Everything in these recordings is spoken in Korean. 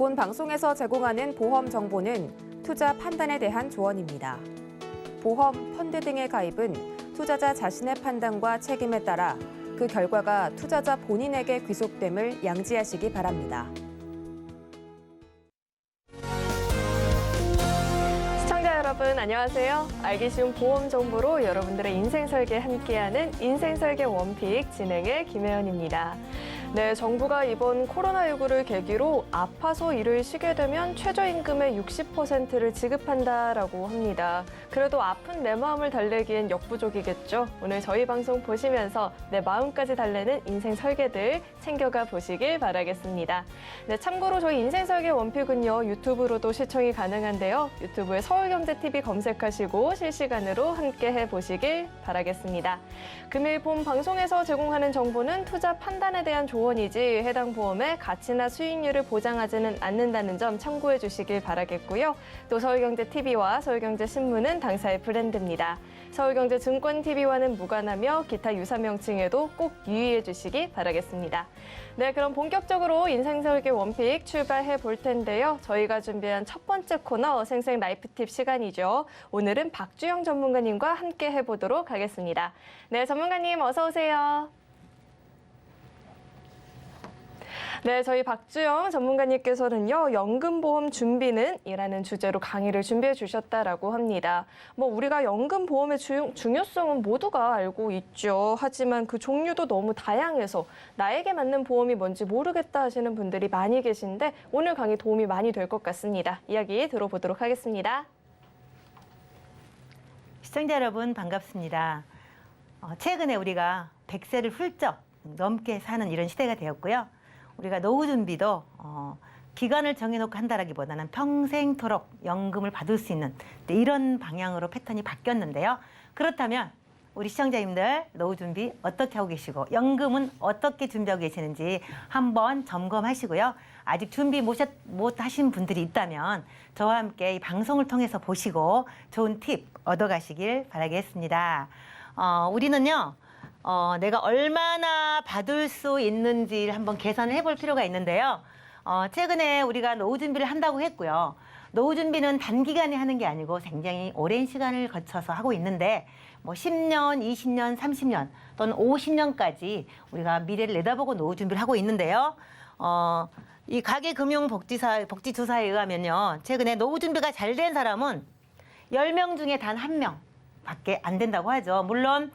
본 방송에서 제공하는 보험 정보는 투자 판단에 대한 조언입니다. 보험, 펀드 등의 가입은 투자자 자신의 판단과 책임에 따라 그 결과가 투자자 본인에게 귀속됨을 양지하시기 바랍니다. 시청자 여러분 안녕하세요. 알기 쉬운 보험 정보로 여러분들의 인생 설계 함께하는 인생 설계 원픽 진행의 김혜연입니다. 네, 정부가 이번 코로나19를 계기로 아파서 일을 쉬게 되면 최저임금의 60%를 지급한다라고 합니다. 그래도 아픈 내 마음을 달래기엔 역부족이겠죠. 오늘 저희 방송 보시면서 내 마음까지 달래는 인생 설계들 챙겨가 보시길 바라겠습니다. 네, 참고로 저희 인생 설계 원픽은요, 유튜브로도 시청이 가능한데요. 유튜브에 서울경제TV 검색하시고 실시간으로 함께 해보시길 바라겠습니다. 금일 본 방송에서 제공하는 정보는 투자 판단에 대한 조언이지 해당 보험의 가치나 수익률을 보장하지는 않는다는 점 참고해 주시길 바라겠고요. 또 서울경제TV와 서울경제신문은 당사의 브랜드입니다. 서울경제증권TV와는 무관하며 기타 유사 명칭에도 꼭 유의해 주시기 바라겠습니다. 네, 그럼 본격적으로 인생설계 원픽 출발해 볼 텐데요. 저희가 준비한 첫 번째 코너 생생 라이프 팁 시간이죠. 오늘은 박주영 전문가님과 함께 해보도록 하겠습니다. 네, 전문가님 어서 오세요. 네, 저희 박주영 전문가님께서는요, 연금보험 준비는 이라는 주제로 강의를 준비해 주셨다라고 합니다. 우리가 연금보험의 중요성은 모두가 알고 있죠. 하지만 그 종류도 너무 다양해서 나에게 맞는 보험이 뭔지 모르겠다 하시는 분들이 많이 계신데 오늘 강의 도움이 많이 될 것 같습니다. 이야기 들어보도록 하겠습니다. 시청자 여러분 반갑습니다. 최근에 우리가 100세를 훌쩍 넘게 사는 이런 시대가 되었고요. 우리가 노후 준비도 기간을 정해놓고 한다라기보다는 평생토록 연금을 받을 수 있는 이런 방향으로 패턴이 바뀌었는데요. 그렇다면 우리 시청자님들 노후 준비 어떻게 하고 계시고 연금은 어떻게 준비하고 계시는지 한번 점검하시고요. 아직 준비 못 하신 분들이 있다면 저와 함께 이 방송을 통해서 보시고 좋은 팁 얻어가시길 바라겠습니다. 우리는요. 내가 얼마나 받을 수 있는지를 한번 계산을 해볼 필요가 있는데요. 최근에 우리가 노후 준비를 한다고 했고요. 노후 준비는 단기간에 하는 게 아니고 굉장히 오랜 시간을 거쳐서 하고 있는데 10년, 20년, 30년 또는 50년까지 우리가 미래를 내다보고 노후 준비를 하고 있는데요. 이 가계금융복지조사에 의하면요. 최근에 노후 준비가 잘 된 사람은 10명 중에 단 1명 밖에 안 된다고 하죠. 물론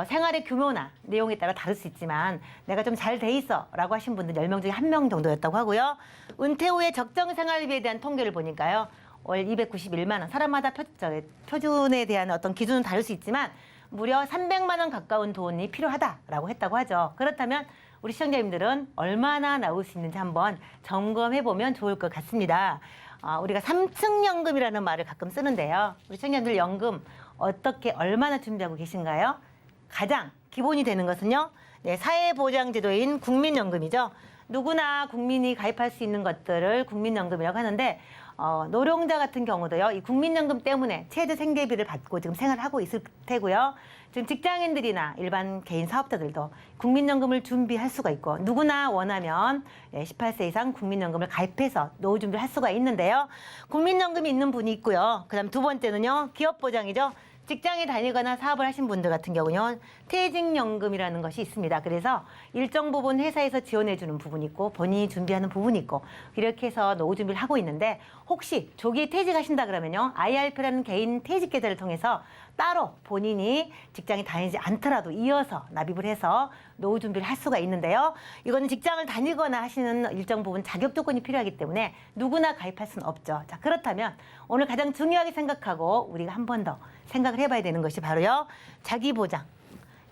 생활의 규모나 내용에 따라 다를 수 있지만 내가 좀 잘 돼 있어 라고 하신 분들 10명 중에 1명 정도였다고 하고요. 은퇴 후에 적정 생활비에 대한 통계를 보니까요. 월 291만 원, 사람마다 표준에 대한 어떤 기준은 다를 수 있지만 무려 300만 원 가까운 돈이 필요하다라고 했다고 하죠. 그렇다면 우리 시청자님들은 얼마나 나올 수 있는지 한번 점검해보면 좋을 것 같습니다. 우리가 3층 연금이라는 말을 가끔 쓰는데요. 우리 시청자님들 연금 어떻게 얼마나 준비하고 계신가요? 가장 기본이 되는 것은요. 네, 사회보장제도인 국민연금이죠. 누구나 국민이 가입할 수 있는 것들을 국민연금이라고 하는데 노령자 같은 경우도요. 이 국민연금 때문에 최저 생계비를 받고 지금 생활하고 있을 테고요. 지금 직장인들이나 일반 개인 사업자들도 국민연금을 준비할 수가 있고 누구나 원하면 18세 이상 국민연금을 가입해서 노후 준비를 할 수가 있는데요. 국민연금이 있는 분이 있고요. 그다음 두 번째는요. 기업보장이죠. 직장에 다니거나 사업을 하신 분들 같은 경우는 퇴직연금이라는 것이 있습니다. 그래서 일정 부분 회사에서 지원해주는 부분이 있고 본인이 준비하는 부분이 있고 이렇게 해서 노후 준비를 하고 있는데 혹시 조기에 퇴직하신다 그러면요. IRP라는 개인 퇴직 계좌를 통해서 따로 본인이 직장에 다니지 않더라도 이어서 납입을 해서 노후 준비를 할 수가 있는데요. 이거는 직장을 다니거나 하시는 일정 부분 자격 조건이 필요하기 때문에 누구나 가입할 수는 없죠. 자, 그렇다면 오늘 가장 중요하게 생각하고 우리가 한 번 더 생각을 해봐야 되는 것이 바로요. 자기 보장.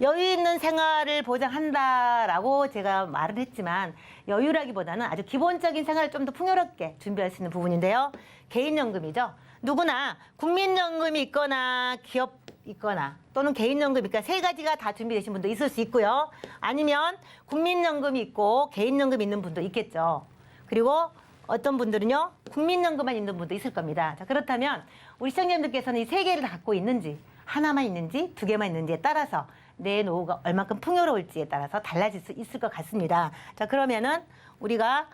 여유 있는 생활을 보장한다라고 제가 말을 했지만 여유라기보다는 아주 기본적인 생활을 좀 더 풍요롭게 준비할 수 있는 부분인데요. 개인연금이죠. 누구나 국민연금이 있거나 기업 있거나 또는 개인연금이 있거나 세 가지가 다 준비되신 분도 있을 수 있고요. 아니면 국민연금이 있고 개인연금이 있는 분도 있겠죠. 그리고 어떤 분들은요. 국민연금만 있는 분도 있을 겁니다. 자, 그렇다면 우리 시청자님들께서는 이 세 개를 다 갖고 있는지 하나만 있는지 두 개만 있는지에 따라서 내 노후가 얼만큼 풍요로울지에 따라서 달라질 수 있을 것 같습니다. 자, 그러면은 우리가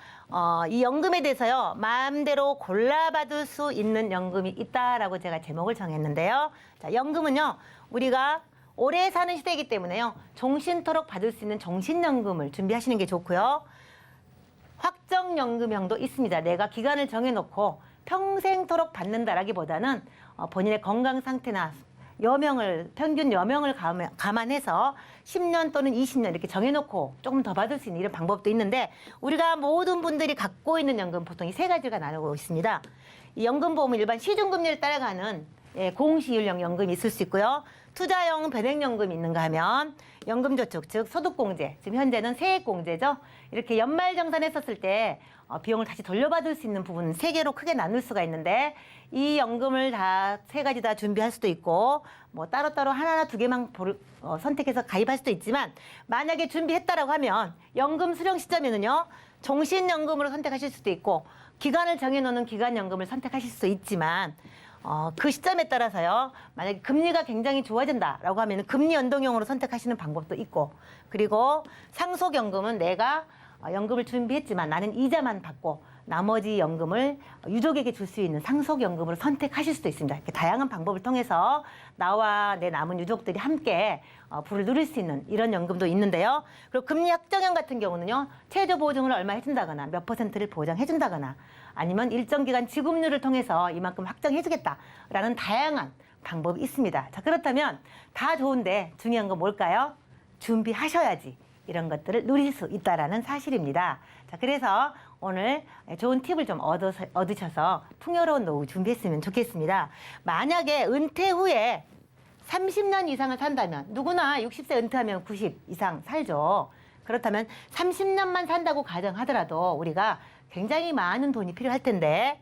이 연금에 대해서요, 마음대로 골라받을 수 있는 연금이 있다라고 제가 제목을 정했는데요. 자, 연금은요, 우리가 오래 사는 시대이기 때문에요, 종신토록 받을 수 있는 종신연금을 준비하시는 게 좋고요. 확정연금형도 있습니다. 내가 기간을 정해놓고 평생토록 받는다라기보다는 본인의 건강 상태나 평균 여명을 감안해서 10년 또는 20년 이렇게 정해놓고 조금 더 받을 수 있는 이런 방법도 있는데, 우리가 모든 분들이 갖고 있는 연금 보통 이 세 가지가 나누고 있습니다. 이 연금보험은 일반 시중금리를 따라가는 공시율형 연금이 있을 수 있고요. 투자형 변액연금이 있는가 하면 연금저축, 즉 소득공제, 지금 현재는 세액공제죠. 이렇게 연말정산했었을 때 비용을 다시 돌려받을 수 있는 부분 세 개로 크게 나눌 수가 있는데, 이 연금을 다 세 가지 다 준비할 수도 있고 뭐 따로따로 하나나 두 개만 선택해서 가입할 수도 있지만, 만약에 준비했다라고 하면 연금 수령 시점에는요, 종신연금으로 선택하실 수도 있고 기간을 정해놓는 기간연금을 선택하실 수도 있지만, 그 시점에 따라서요, 만약에 금리가 굉장히 좋아진다라고 하면 금리 연동형으로 선택하시는 방법도 있고, 그리고 상속연금은 내가 연금을 준비했지만 나는 이자만 받고 나머지 연금을 유족에게 줄 수 있는 상속연금으로 선택하실 수도 있습니다. 이렇게 다양한 방법을 통해서 나와 내 남은 유족들이 함께 부를 누릴 수 있는 이런 연금도 있는데요. 그리고 금리 확정형 같은 경우는요, 최저 보증을 얼마 해준다거나 몇 %를 보장해준다거나 아니면 일정 기간 지급률을 통해서 이만큼 확정해주겠다라는 다양한 방법이 있습니다. 자, 그렇다면 다 좋은데 중요한 건 뭘까요? 준비하셔야지 이런 것들을 누릴 수 있다라는 사실입니다. 자, 그래서 오늘 좋은 팁을 좀 얻으셔서 풍요로운 노후 준비했으면 좋겠습니다. 만약에 은퇴 후에 30년 이상을 산다면, 누구나 60세 은퇴하면 90 이상 살죠. 그렇다면 30년만 산다고 가정하더라도 우리가 굉장히 많은 돈이 필요할 텐데,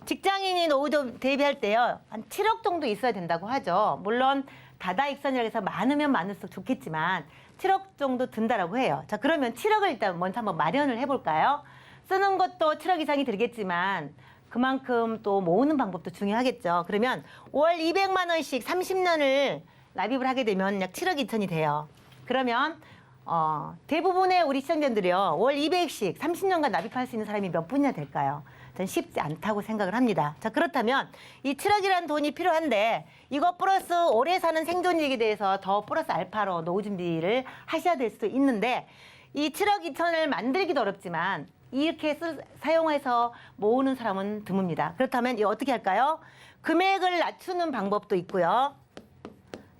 직장인이 노후 대비할 때요, 한 7억 정도 있어야 된다고 하죠. 물론 다다익선이라고 해서 많으면 많을수록 좋겠지만 7억 정도 든다라고 해요. 자, 그러면 7억을 일단 먼저 한번 마련을 해볼까요? 쓰는 것도 7억 이상이 들겠지만 그만큼 또 모으는 방법도 중요하겠죠. 그러면 월 200만 원씩 30년을 납입을 하게 되면 약 7억 2천이 돼요. 그러면 대부분의 우리 시청자들이요, 월 200씩 30년간 납입할 수 있는 사람이 몇 분이나 될까요? 전 쉽지 않다고 생각을 합니다. 자, 그렇다면 이 7억이라는 돈이 필요한데, 이거 플러스 오래 사는 생존익에 대해서 더 플러스 알파로 노후 준비를 하셔야 될 수도 있는데, 이 7억 2천을 만들기도 어렵지만 이렇게 사용해서 모으는 사람은 드뭅니다. 그렇다면 이거 어떻게 할까요? 금액을 낮추는 방법도 있고요.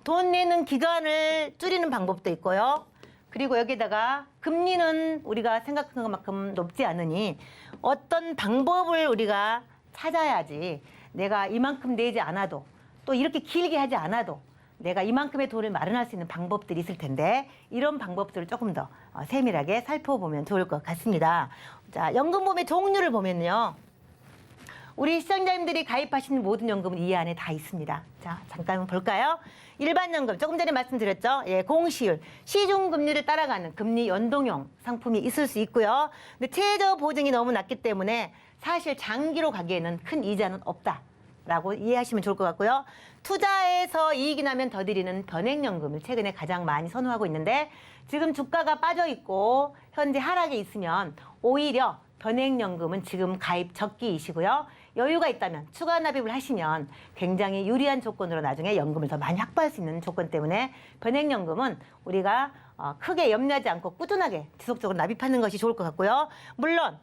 돈 내는 기간을 줄이는 방법도 있고요. 그리고 여기다가 금리는 우리가 생각한 것만큼 높지 않으니 어떤 방법을 우리가 찾아야지 내가 이만큼 내지 않아도, 또 이렇게 길게 하지 않아도 내가 이만큼의 돈을 마련할 수 있는 방법들이 있을 텐데, 이런 방법들을 조금 더 세밀하게 살펴보면 좋을 것 같습니다. 자, 연금보험의 종류를 보면요, 우리 시청자님들이 가입하시는 모든 연금은 이 안에 다 있습니다. 자, 잠깐 볼까요? 일반연금, 조금 전에 말씀드렸죠? 예, 공시율, 시중금리를 따라가는 금리 연동형 상품이 있을 수 있고요. 근데 최저 보증이 너무 낮기 때문에 사실 장기로 가기에는 큰 이자는 없다라고 이해하시면 좋을 것 같고요. 투자해서 이익이 나면 더 드리는 변액연금을 최근에 가장 많이 선호하고 있는데, 지금 주가가 빠져 있고 현재 하락에 있으면 오히려 변액연금은 지금 가입 적기이시고요. 여유가 있다면 추가 납입을 하시면 굉장히 유리한 조건으로 나중에 연금을 더 많이 확보할 수 있는 조건 때문에 변액연금은 우리가 크게 염려하지 않고 꾸준하게 지속적으로 납입하는 것이 좋을 것 같고요. 물론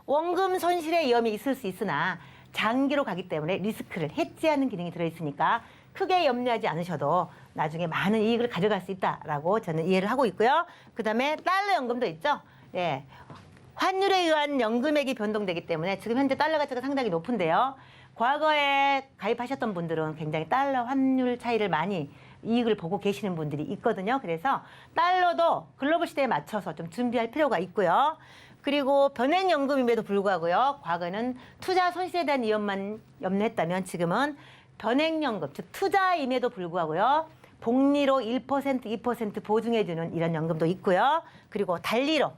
원금 손실의 위험이 있을 수 있으나 장기로 가기 때문에 리스크를 해지하는 기능이 들어있으니까 크게 염려하지 않으셔도 나중에 많은 이익을 가져갈 수 있다라고 저는 이해를 하고 있고요. 그다음에 달러 연금도 있죠. 예. 환율에 의한 연금액이 변동되기 때문에 지금 현재 달러 가치가 상당히 높은데요. 과거에 가입하셨던 분들은 굉장히 달러 환율 차이를 많이 이익을 보고 계시는 분들이 있거든요. 그래서 달러도 글로벌 시대에 맞춰서 좀 준비할 필요가 있고요. 그리고 변액연금임에도 불구하고요, 과거에는 투자 손실에 대한 위험만 염려했다면 지금은 변액연금, 즉 투자임에도 불구하고요, 복리로 1%, 2% 보증해주는 이런 연금도 있고요. 그리고 달리로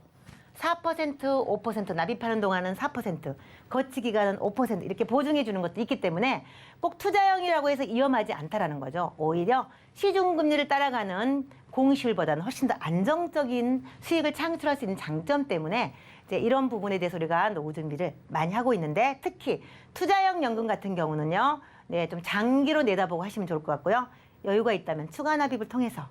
4%, 5% 납입하는 동안은 4%, 거치 기간은 5% 이렇게 보증해 주는 것도 있기 때문에 꼭 투자형이라고 해서 위험하지 않다라는 거죠. 오히려 시중 금리를 따라가는 공시율보다는 훨씬 더 안정적인 수익을 창출할 수 있는 장점 때문에 이제 이런 부분에 대해서 우리가 노후 준비를 많이 하고 있는데, 특히 투자형 연금 같은 경우는요, 네, 좀 장기로 내다보고 하시면 좋을 것 같고요. 여유가 있다면 추가 납입을 통해서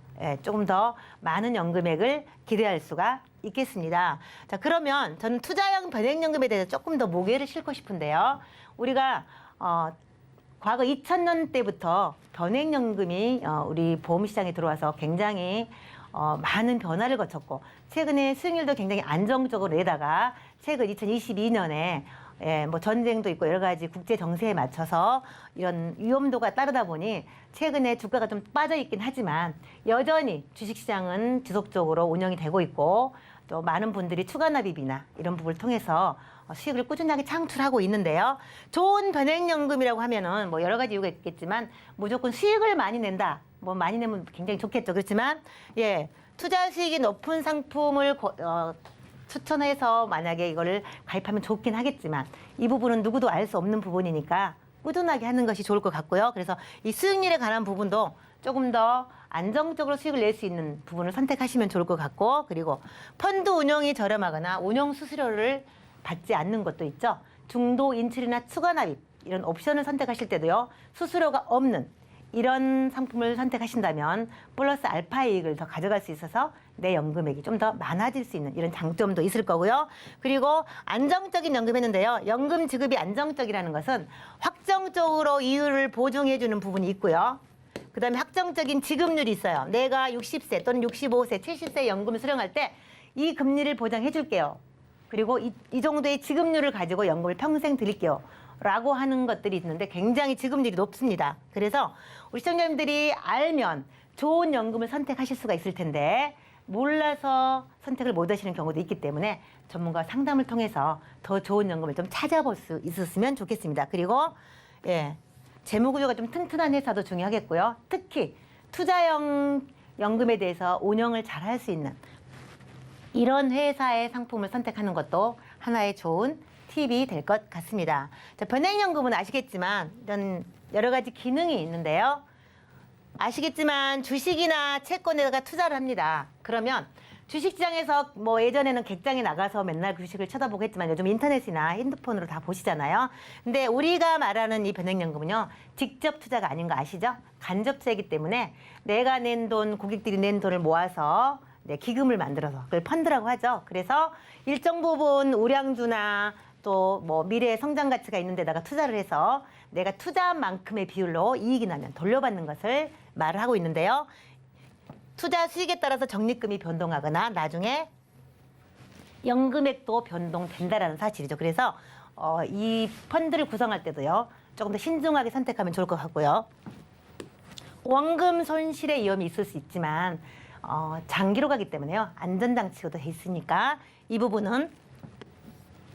조금 더 많은 연금액을 기대할 수가 있겠습니다. 자, 그러면 저는 투자형 변액연금에 대해서 조금 더 모계를 싣고 싶은데요. 우리가 과거 2000년 때부터 변액연금이 우리 보험시장에 들어와서 굉장히 많은 변화를 거쳤고, 최근에 수익률도 굉장히 안정적으로 내다가 최근 2022년에 뭐 전쟁도 있고 여러 가지 국제 정세에 맞춰서 이런 위험도가 따르다 보니 최근에 주가가 좀 빠져 있긴 하지만 여전히 주식시장은 지속적으로 운영이 되고 있고, 또 많은 분들이 추가 납입이나 이런 부분을 통해서 수익을 꾸준하게 창출하고 있는데요. 좋은 변액연금이라고 하면은 뭐 여러 가지 이유가 있겠지만 무조건 수익을 많이 낸다. 뭐 많이 내면 굉장히 좋겠죠. 그렇지만 투자 수익이 높은 상품을 추천해서 만약에 이거를 가입하면 좋긴 하겠지만 이 부분은 누구도 알 수 없는 부분이니까 꾸준하게 하는 것이 좋을 것 같고요. 그래서 이 수익률에 관한 부분도 조금 더 안정적으로 수익을 낼 수 있는 부분을 선택하시면 좋을 것 같고, 그리고 펀드 운용이 저렴하거나 운용 수수료를 받지 않는 것도 있죠. 중도 인출이나 추가 납입 이런 옵션을 선택하실 때도요, 수수료가 없는 이런 상품을 선택하신다면 플러스 알파 이익을 더 가져갈 수 있어서 내 연금액이 좀 더 많아질 수 있는 이런 장점도 있을 거고요. 그리고 안정적인 연금했는데요. 연금 지급이 안정적이라는 것은 확정적으로 이율을 보증해 주는 부분이 있고요. 그다음에 확정적인 지급률이 있어요. 내가 60세 또는 65세, 70세 연금을 수령할 때 이 금리를 보장해 줄게요. 그리고 이 정도의 지급률을 가지고 연금을 평생 드릴게요. 라고 하는 것들이 있는데 굉장히 지급률이 높습니다. 그래서 우리 시청자님들이 알면 좋은 연금을 선택하실 수가 있을 텐데 몰라서 선택을 못 하시는 경우도 있기 때문에 전문가 상담을 통해서 더 좋은 연금을 좀 찾아볼 수 있었으면 좋겠습니다. 그리고 재무구조가 좀 튼튼한 회사도 중요하겠고요. 특히 투자형 연금에 대해서 운영을 잘 할 수 있는 이런 회사의 상품을 선택하는 것도 하나의 좋은 팁이 될 것 같습니다. 자, 변액연금은 아시겠지만 이런 여러 가지 기능이 있는데요. 아시겠지만 주식이나 채권에다가 투자를 합니다. 그러면 주식시장에서 뭐 예전에는 객장에 나가서 맨날 주식을 쳐다보고 했지만 요즘 인터넷이나 핸드폰으로 다 보시잖아요. 근데 우리가 말하는 이 변액연금은요, 직접 투자가 아닌 거 아시죠? 간접 투자이기 때문에 내가 낸 돈, 고객들이 낸 돈을 모아서 기금을 만들어서 그걸 펀드라고 하죠. 그래서 일정 부분 우량주나 또 뭐 미래의 성장 가치가 있는 데다가 투자를 해서 내가 투자한 만큼의 비율로 이익이 나면 돌려받는 것을 말을 하고 있는데요. 투자 수익에 따라서 적립금이 변동하거나 나중에 연금액도 변동된다라는 사실이죠. 그래서 이 펀드를 구성할 때도요, 조금 더 신중하게 선택하면 좋을 것 같고요. 원금 손실의 위험이 있을 수 있지만 장기로 가기 때문에요, 안전장치가 돼 있으니까 이 부분은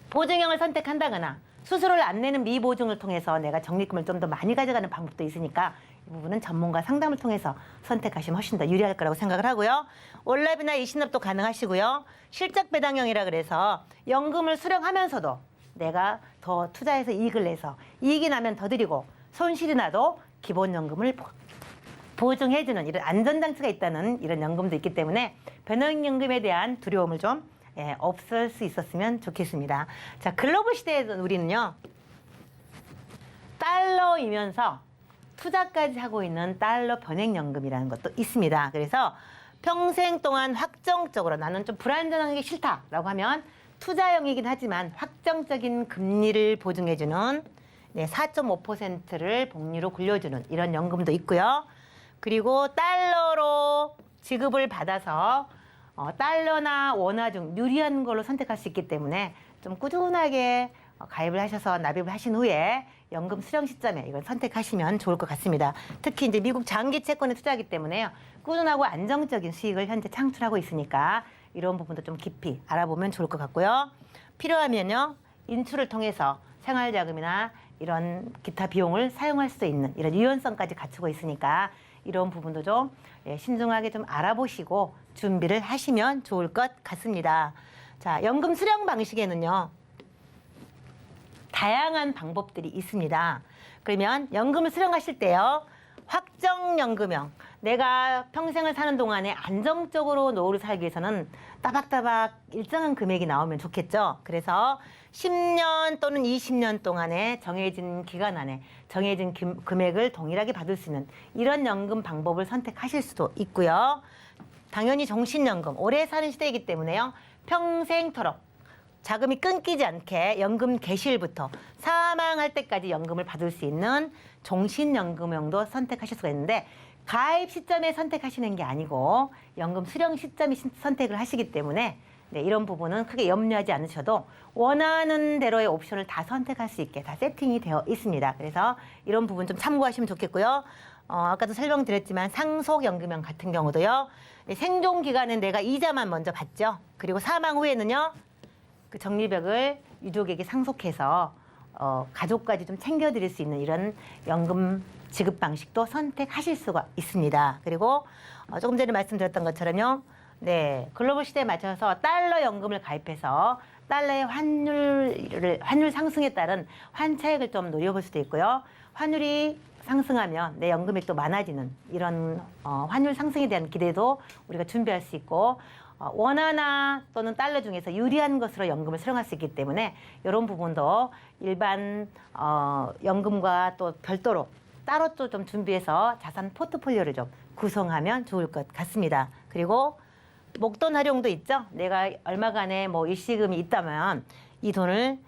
보증형을 선택한다거나 수수료를 안 내는 미보증을 통해서 내가 적립금을 좀 더 많이 가져가는 방법도 있으니까 이 부분은 전문가 상담을 통해서 선택하시면 훨씬 더 유리할 거라고 생각을 하고요. 원납이나 이신납도 가능하시고요. 실적 배당형이라 그래서 연금을 수령하면서도 내가 더 투자해서 이익을 내서 이익이 나면 더 드리고 손실이 나도 기본연금을 보증해주는 이런 안전장치가 있다는 이런 연금도 있기 때문에 변액연금에 대한 두려움을 좀 없을 수 있었으면 좋겠습니다. 자, 글로벌 시대에서 우리는요, 달러이면서 투자까지 하고 있는 달러 변액연금이라는 것도 있습니다. 그래서 평생 동안 확정적으로 나는 좀 불안전한 게 싫다라고 하면 투자형이긴 하지만 확정적인 금리를 보증해주는 4.5%를 복리로 굴려주는 이런 연금도 있고요. 그리고 달러로 지급을 받아서 달러나 원화 중 유리한 걸로 선택할 수 있기 때문에 좀 꾸준하게 가입을 하셔서 납입을 하신 후에 연금 수령 시점에 이걸 선택하시면 좋을 것 같습니다. 특히 이제 미국 장기 채권에 투자하기 때문에요, 꾸준하고 안정적인 수익을 현재 창출하고 있으니까 이런 부분도 좀 깊이 알아보면 좋을 것 같고요. 필요하면요, 인출을 통해서 생활자금이나 이런 기타 비용을 사용할 수 있는 이런 유연성까지 갖추고 있으니까 이런 부분도 좀 신중하게 좀 알아보시고 준비를 하시면 좋을 것 같습니다. 자, 연금 수령 방식에는요, 다양한 방법들이 있습니다. 그러면 연금을 수령하실 때요, 확정연금형, 내가 평생을 사는 동안에 안정적으로 노후를 살기 위해서는 따박따박 일정한 금액이 나오면 좋겠죠. 그래서 10년 또는 20년 동안에 정해진 기간 안에 정해진 금액을 동일하게 받을 수 있는 이런 연금 방법을 선택하실 수도 있고요. 당연히 종신연금, 오래 사는 시대이기 때문에요, 평생토록 자금이 끊기지 않게 연금 개시일부터 사망할 때까지 연금을 받을 수 있는 종신연금형도 선택하실 수가 있는데, 가입 시점에 선택하시는 게 아니고 연금 수령 시점에 선택을 하시기 때문에 네, 이런 부분은 크게 염려하지 않으셔도 원하는 대로의 옵션을 다 선택할 수 있게 다 세팅이 되어 있습니다. 그래서 이런 부분 좀 참고하시면 좋겠고요. 아까도 설명드렸지만 상속연금형 같은 경우도요, 생존 기간은 내가 이자만 먼저 받죠. 그리고 사망 후에는요, 그 적립액을 유족에게 상속해서 가족까지 좀 챙겨드릴 수 있는 이런 연금 지급 방식도 선택하실 수가 있습니다. 그리고 조금 전에 말씀드렸던 것처럼요, 네, 글로벌 시대에 맞춰서 달러 연금을 가입해서 달러의 환율 상승에 따른 환차액을 좀 노려볼 수도 있고요. 환율이 상승하면 내 연금액도 많아지는 이런 환율 상승에 대한 기대도 우리가 준비할 수 있고, 원화나 또는 달러 중에서 유리한 것으로 연금을 수령할 수 있기 때문에 이런 부분도 일반 연금과 또 별도로 따로 또 좀 준비해서 자산 포트폴리오를 좀 구성하면 좋을 것 같습니다. 그리고 목돈 활용도 있죠. 내가 얼마간의 뭐 일시금이 있다면 이 돈을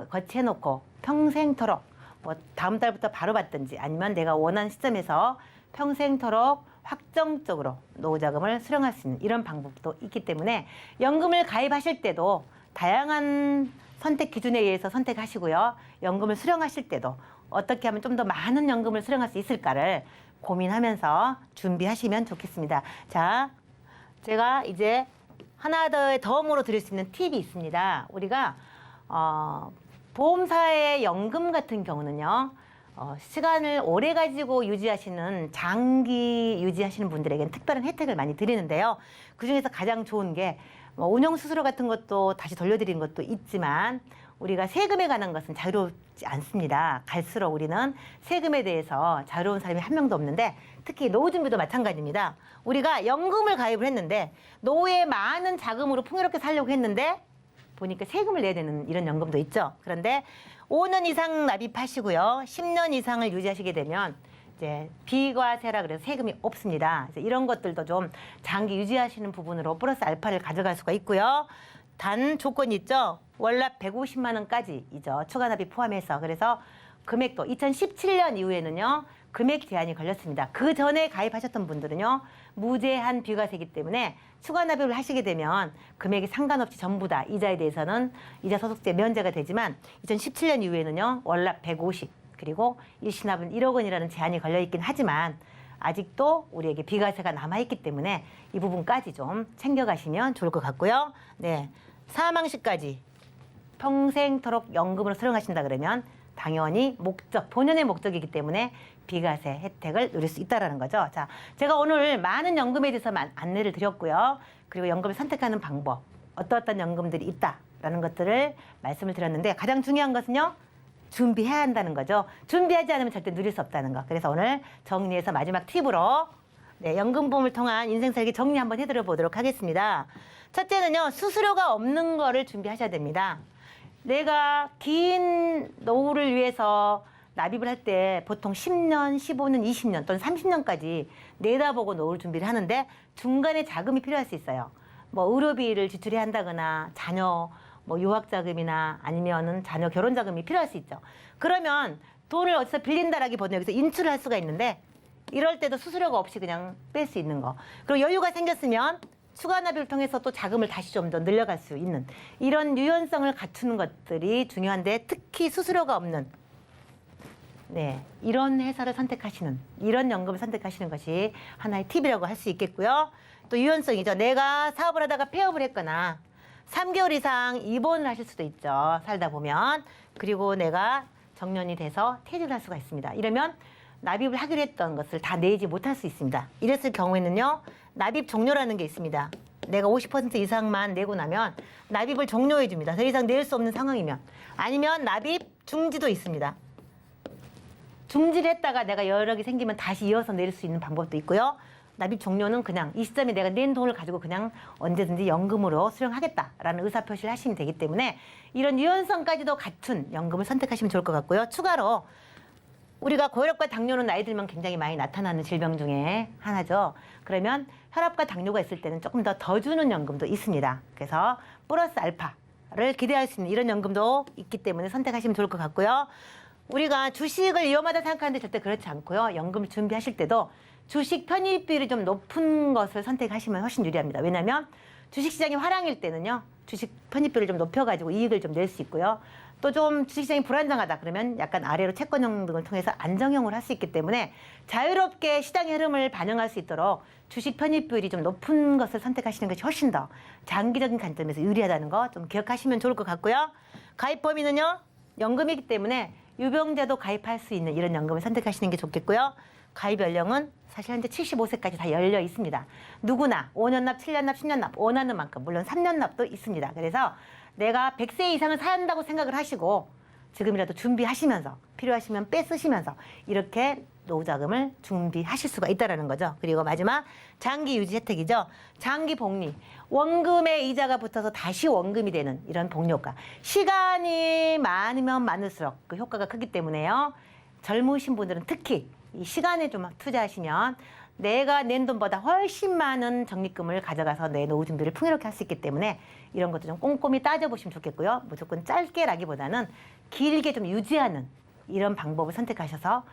거치해놓고 평생토록 뭐 다음 달부터 바로 받든지 아니면 내가 원하는 시점에서 평생토록 확정적으로 노후자금을 수령할 수 있는 이런 방법도 있기 때문에 연금을 가입하실 때도 다양한 선택 기준에 의해서 선택하시고요. 연금을 수령하실 때도 어떻게 하면 좀 더 많은 연금을 수령할 수 있을까를 고민하면서 준비하시면 좋겠습니다. 자, 제가 이제 하나 더 덤으로 드릴 수 있는 팁이 있습니다. 우리가 보험사의 연금 같은 경우는요, 시간을 오래 가지고 유지하시는 장기 유지하시는 분들에게는 특별한 혜택을 많이 드리는데요. 그중에서 가장 좋은 게 운영수수료 같은 것도 다시 돌려드리는 것도 있지만 우리가 세금에 관한 것은 자유롭지 않습니다. 갈수록 우리는 세금에 대해서 자유로운 사람이 한 명도 없는데, 특히 노후준비도 마찬가지입니다. 우리가 연금을 가입을 했는데 노후에 많은 자금으로 풍요롭게 살려고 했는데 보니까 세금을 내야 되는 이런 연금도 있죠. 그런데 5년 이상 납입하시고요, 10년 이상을 유지하시게 되면 이제 비과세라 그래서 세금이 없습니다. 그래서 이런 것들도 좀 장기 유지하시는 부분으로 플러스 알파를 가져갈 수가 있고요. 단 조건이 있죠. 월납 150만 원까지이죠. 추가 납입 포함해서. 그래서 금액도 2017년 이후에는요, 금액 제한이 걸렸습니다. 그 전에 가입하셨던 분들은요, 무제한 비과세이기 때문에 추가 납입을 하시게 되면 금액이 상관없이 전부 다 이자에 대해서는 이자 소득세 면제가 되지만 2017년 이후에는요, 월납 150 그리고 일시납은 1억 원이라는 제한이 걸려 있긴 하지만 아직도 우리에게 비과세가 남아있기 때문에 이 부분까지 좀 챙겨가시면 좋을 것 같고요. 네, 사망 시까지 평생토록 연금으로 수령하신다 그러면 당연히 목적, 본연의 목적이기 때문에 비과세 혜택을 누릴 수 있다는 거죠. 자, 제가 오늘 많은 연금에 대해서 안내를 드렸고요. 그리고 연금을 선택하는 방법, 어떤 연금들이 있다라는 것들을 말씀을 드렸는데, 가장 중요한 것은요, 준비해야 한다는 거죠. 준비하지 않으면 절대 누릴 수 없다는 거. 그래서 오늘 정리해서 마지막 팁으로 연금보험을 통한 인생 설계 정리 한번 해드려 보도록 하겠습니다. 첫째는요, 수수료가 없는 거를 준비하셔야 됩니다. 내가 긴 노후를 위해서 납입을 할 때 보통 10년, 15년, 20년 또는 30년까지 내다보고 노후를 준비를 하는데 중간에 자금이 필요할 수 있어요. 뭐 의료비를 지출해야 한다거나 자녀 뭐 유학자금이나 아니면은 자녀 결혼자금이 필요할 수 있죠. 그러면 돈을 어디서 빌린다라기보다는 여기서 인출을 할 수가 있는데, 이럴 때도 수수료가 없이 그냥 뺄 수 있는 거. 그리고 여유가 생겼으면 추가 납입을 통해서 또 자금을 다시 좀 더 늘려갈 수 있는 이런 유연성을 갖추는 것들이 중요한데, 특히 수수료가 없는 이런 회사를 선택하시는, 이런 연금을 선택하시는 것이 하나의 팁이라고 할 수 있겠고요. 또 유연성이죠. 내가 사업을 하다가 폐업을 했거나 3개월 이상 입원을 하실 수도 있죠. 살다 보면. 그리고 내가 정년이 돼서 퇴직을 할 수가 있습니다. 이러면 납입을 하기로 했던 것을 다 내지 못할 수 있습니다. 이랬을 경우에는요, 납입 종료라는 게 있습니다. 내가 50% 이상만 내고 나면 납입을 종료해 줍니다. 더 이상 낼 수 없는 상황이면. 아니면 납입 중지도 있습니다. 중지를 했다가 내가 여력이 생기면 다시 이어서 낼 수 있는 방법도 있고요. 납입 종료는 그냥 이 시점에 내가 낸 돈을 가지고 그냥 언제든지 연금으로 수령하겠다라는 의사표시를 하시면 되기 때문에 이런 유연성까지도 갖춘 연금을 선택하시면 좋을 것 같고요. 추가로 우리가 고혈압과 당뇨는 나이 들면 굉장히 많이 나타나는 질병 중에 하나죠. 그러면 혈압과 당뇨가 있을 때는 조금 더 주는 연금도 있습니다. 그래서 플러스 알파를 기대할 수 있는 이런 연금도 있기 때문에 선택하시면 좋을 것 같고요. 우리가 주식을 위험하다 생각하는데 절대 그렇지 않고요. 연금을 준비하실 때도 주식 편입비율이 좀 높은 것을 선택하시면 훨씬 유리합니다. 왜냐하면 주식시장이 화랑일 때는요. 주식 편입비를 좀 높여가지고 이익을 좀 낼 수 있고요. 또 좀 주식시장이 불안정하다 그러면 약간 아래로 채권형 등을 통해서 안정형을 할 수 있기 때문에 자유롭게 시장의 흐름을 반영할 수 있도록 주식 편입비율이 좀 높은 것을 선택하시는 것이 훨씬 더 장기적인 관점에서 유리하다는 거 좀 기억하시면 좋을 것 같고요. 가입 범위는요. 연금이기 때문에 유병자도 가입할 수 있는 이런 연금을 선택하시는 게 좋겠고요. 가입 연령은 사실 현재 75세까지 다 열려 있습니다. 누구나 5년 납, 7년 납, 10년 납 원하는 만큼 물론 3년 납도 있습니다. 그래서 내가 100세 이상을 산다고 생각을 하시고 지금이라도 준비하시면서 필요하시면 빼쓰시면서 이렇게 노후자금을 준비하실 수가 있다는 거죠. 그리고 마지막 장기 유지 혜택이죠. 장기 복리. 원금에 이자가 붙어서 다시 원금이 되는 이런 복리효과. 시간이 많으면 많을수록 그 효과가 크기 때문에요. 젊으신 분들은 특히 이 시간에 좀 투자하시면 내가 낸 돈보다 훨씬 많은 적립금을 가져가서 내 노후 준비를 풍요롭게 할 수 있기 때문에 이런 것도 좀 꼼꼼히 따져보시면 좋겠고요. 무조건 짧게라기보다는 길게 좀 유지하는 이런 방법을 선택하셔서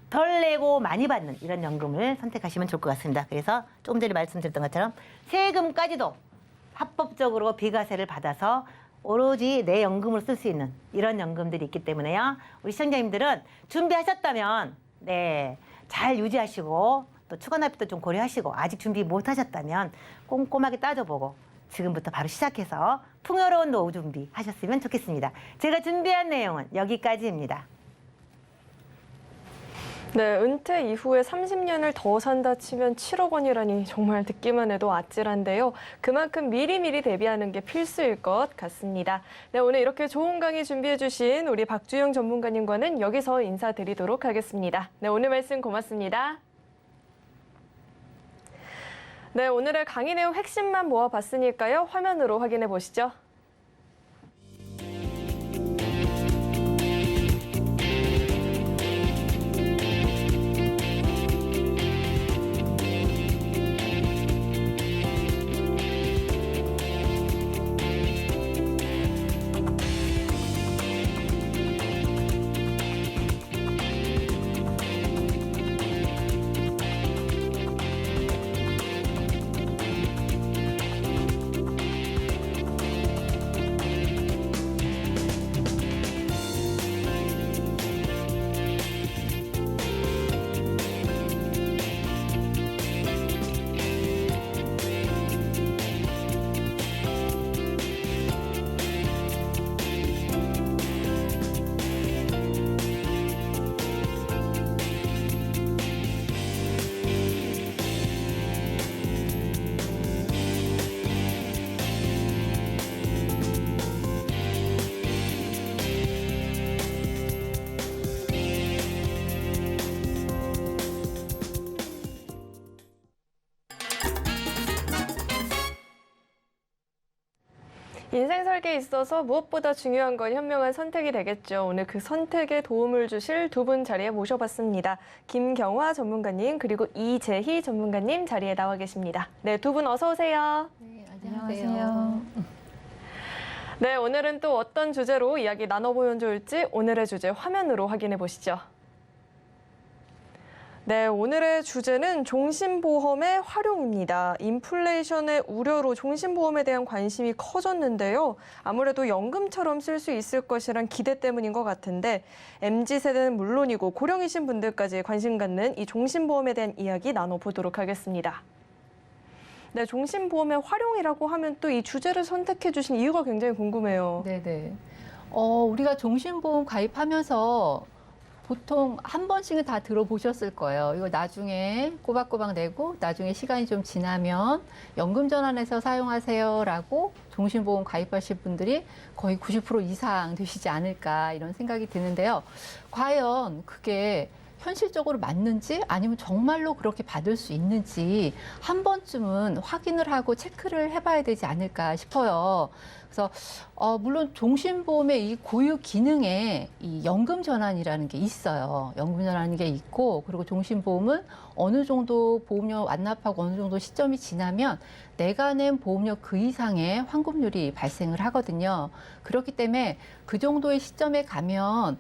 덜 내고 많이 받는 이런 연금을 선택하시면 좋을 것 같습니다. 그래서 조금 전에 말씀드렸던 것처럼 세금까지도 합법적으로 비과세를 받아서 오로지 내 연금으로 쓸 수 있는 이런 연금들이 있기 때문에요. 우리 시청자님들은 준비하셨다면 네, 잘 유지하시고 또 추가 납입도 좀 고려하시고 아직 준비 못 하셨다면 꼼꼼하게 따져보고 지금부터 바로 시작해서 풍요로운 노후 준비 하셨으면 좋겠습니다. 제가 준비한 내용은 여기까지입니다. 네, 은퇴 이후에 30년을 더 산다 치면 7억 원이라니 정말 듣기만 해도 아찔한데요. 그만큼 미리미리 대비하는 게 필수일 것 같습니다. 네, 오늘 이렇게 좋은 강의 준비해 주신 우리 박주영 전문가님과는 여기서 인사드리도록 하겠습니다. 네, 오늘 말씀 고맙습니다. 네, 오늘의 강의 내용 핵심만 모아봤으니까요. 화면으로 확인해 보시죠. 인생 설계에 있어서 무엇보다 중요한 건 현명한 선택이 되겠죠. 오늘 그 선택에 도움을 주실 두 분 자리에 모셔봤습니다. 김경화 전문가님 그리고 이재희 전문가님 자리에 나와 계십니다. 네, 두 분 어서 오세요. 네, 안녕하세요. 네, 오늘은 또 어떤 주제로 이야기 나눠보면 좋을지 오늘의 주제 화면으로 확인해 보시죠. 네, 오늘의 주제는 종신보험의 활용입니다. 인플레이션의 우려로 종신보험에 대한 관심이 커졌는데요. 아무래도 연금처럼 쓸 수 있을 것이란 기대 때문인 것 같은데 MZ세대는 물론이고 고령이신 분들까지 관심 갖는 이 종신보험에 대한 이야기 나눠보도록 하겠습니다. 네, 종신보험의 활용이라고 하면 또 이 주제를 선택해 주신 이유가 굉장히 궁금해요. 네네. 우리가 종신보험 가입하면서 보통 한 번씩은 다 들어보셨을 거예요. 이거 나중에 꼬박꼬박 내고 나중에 시간이 좀 지나면 연금전환해서 사용하세요라고 종신보험 가입하실 분들이 거의 90% 이상 되시지 않을까 이런 생각이 드는데요. 과연 그게 현실적으로 맞는지 아니면 정말로 그렇게 받을 수 있는지 한 번쯤은 확인을 하고 체크를 해봐야 되지 않을까 싶어요. 그래서 물론 종신보험의 이 고유 기능에 이 연금 전환이라는 게 있어요. 연금 전환이 게 있고 그리고 종신보험은 어느 정도 보험료 완납하고 어느 정도 시점이 지나면 내가 낸 보험료 그 이상의 환급률이 발생을 하거든요. 그렇기 때문에 그 정도의 시점에 가면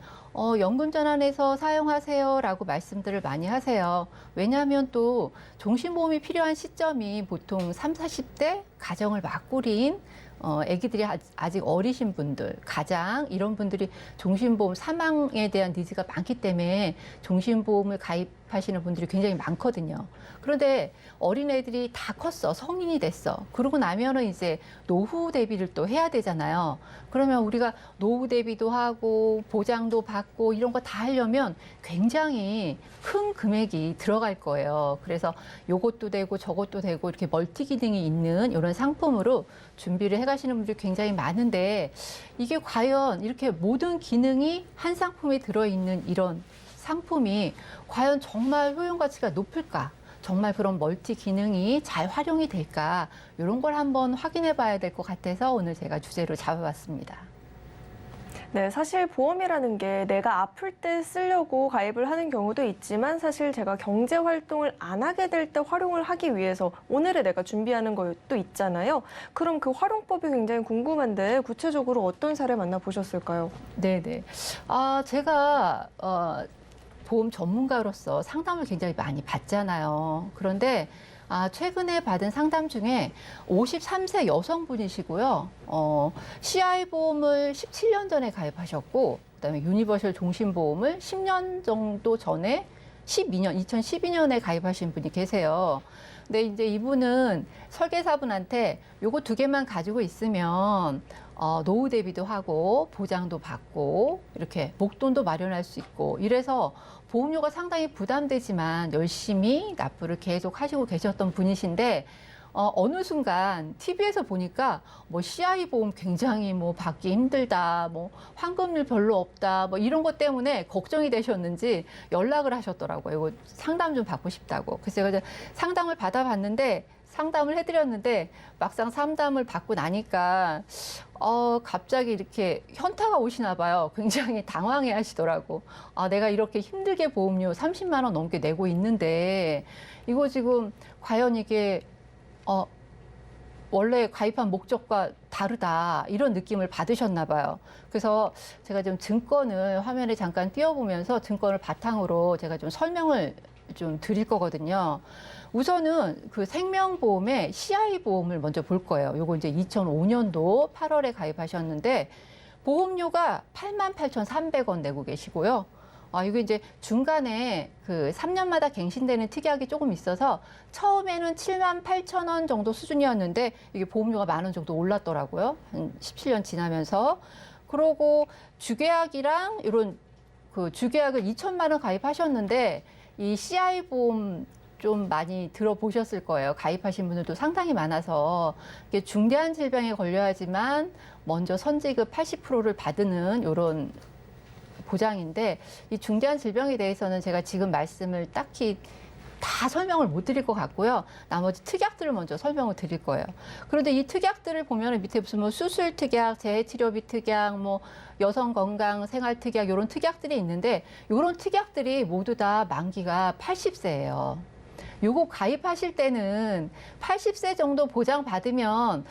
연금 전환해서 사용하세요라고 말씀들을 많이 하세요. 왜냐하면 또 종신보험이 필요한 시점이 보통 30, 40대 가정을 맞꾸린 아기들이 아직 어리신 분들, 가장 이런 분들이 종신보험 사망에 대한 니즈가 많기 때문에 종신보험을 가입하시는 분들이 굉장히 많거든요. 그런데 어린애들이 다 컸어, 성인이 됐어. 그러고 나면은 이제 노후 대비를 또 해야 되잖아요. 그러면 우리가 노후 대비도 하고 보장도 받고 이런 거 다 하려면 굉장히 큰 금액이 들어갈 거예요. 그래서 요것도 되고 저것도 되고 이렇게 멀티 기능이 있는 이런 상품으로 준비를 해가시는 분들이 굉장히 많은데 이게 과연 이렇게 모든 기능이 한 상품에 들어있는 이런 상품이 과연 정말 효용 가치가 높을까? 정말 그런 멀티 기능이 잘 활용이 될까? 이런 걸 한번 확인해 봐야 될 것 같아서 오늘 제가 주제로 잡아봤습니다. 네, 사실 보험이라는 게 내가 아플 때 쓰려고 가입을 하는 경우도 있지만 사실 제가 경제 활동을 안 하게 될 때 활용을 하기 위해서 오늘의 내가 준비하는 것도 있잖아요. 그럼 그 활용법이 굉장히 궁금한데 구체적으로 어떤 사례 만나보셨을까요? 네네. 제가 보험 전문가로서 상담을 굉장히 많이 받잖아요. 그런데 최근에 받은 상담 중에 53세 여성분이시고요. CI 보험을 17년 전에 가입하셨고, 그다음에 유니버셜 종신보험을 10년 정도 전에 2012년에 가입하신 분이 계세요. 근데 이제 이분은 설계사분한테 요거 두 개만 가지고 있으면 노후 대비도 하고 보장도 받고 이렇게 목돈도 마련할 수 있고 이래서 보험료가 상당히 부담되지만 열심히 납부를 계속 하시고 계셨던 분이신데 어느 순간 TV에서 보니까 뭐 CI 보험 굉장히 뭐 받기 힘들다, 뭐 환급률 별로 없다, 뭐 이런 것 때문에 걱정이 되셨는지 연락을 하셨더라고요. 이거 상담 좀 받고 싶다고. 그래서 제가 이제 상담을 받아봤는데 상담을 해드렸는데 막상 상담을 받고 나니까 갑자기 이렇게 현타가 오시나 봐요. 굉장히 당황해 하시더라고. 내가 이렇게 힘들게 보험료 30만 원 넘게 내고 있는데 이거 지금 과연 이게 원래 가입한 목적과 다르다 이런 느낌을 받으셨나 봐요. 그래서 제가 좀 증권을 화면에 잠깐 띄워보면서 증권을 바탕으로 제가 좀 설명을 좀 드릴 거거든요. 우선은 그 생명보험의 CI 보험을 먼저 볼 거예요. 요거 이제 2005년도 8월에 가입하셨는데 보험료가 88,300원 내고 계시고요. 이게 이제 중간에 그 3년마다 갱신되는 특약이 조금 있어서 처음에는 78,000원 정도 수준이었는데 이게 보험료가 10,000원 정도 올랐더라고요. 한 17년 지나면서. 그러고 주계약이랑 이런 그 주계약을 2천만 원 가입하셨는데 이 CI 보험 좀 많이 들어보셨을 거예요. 가입하신 분들도 상당히 많아서 이게 중대한 질병에 걸려야지만 먼저 선지급 80%를 받는 이런 보장인데 이 중대한 질병에 대해서는 제가 지금 말씀을 딱히 다 설명을 못 드릴 것 같고요. 나머지 특약들을 먼저 설명을 드릴 거예요. 그런데 이 특약들을 보면 밑에 무슨 뭐 수술 특약, 재해치료비 특약, 뭐 여성 건강 생활 특약 이런 특약들이 있는데 이런 특약들이 모두 다 만기가 80세예요. 요거 가입하실 때는 80세 정도 보장받으면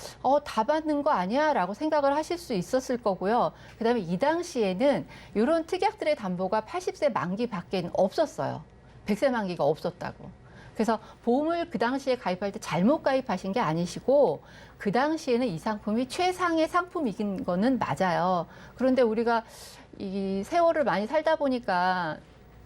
다 받는 거 아니야? 라고 생각을 하실 수 있었을 거고요. 그다음에 이 당시에는 이런 특약들의 담보가 80세 만기 밖에는 없었어요. 100세 만기가 없었다고. 그래서 보험을 그 당시에 가입할 때 잘못 가입하신 게 아니시고 그 당시에는 이 상품이 최상의 상품이긴 거는 맞아요. 그런데 우리가 이 세월을 많이 살다 보니까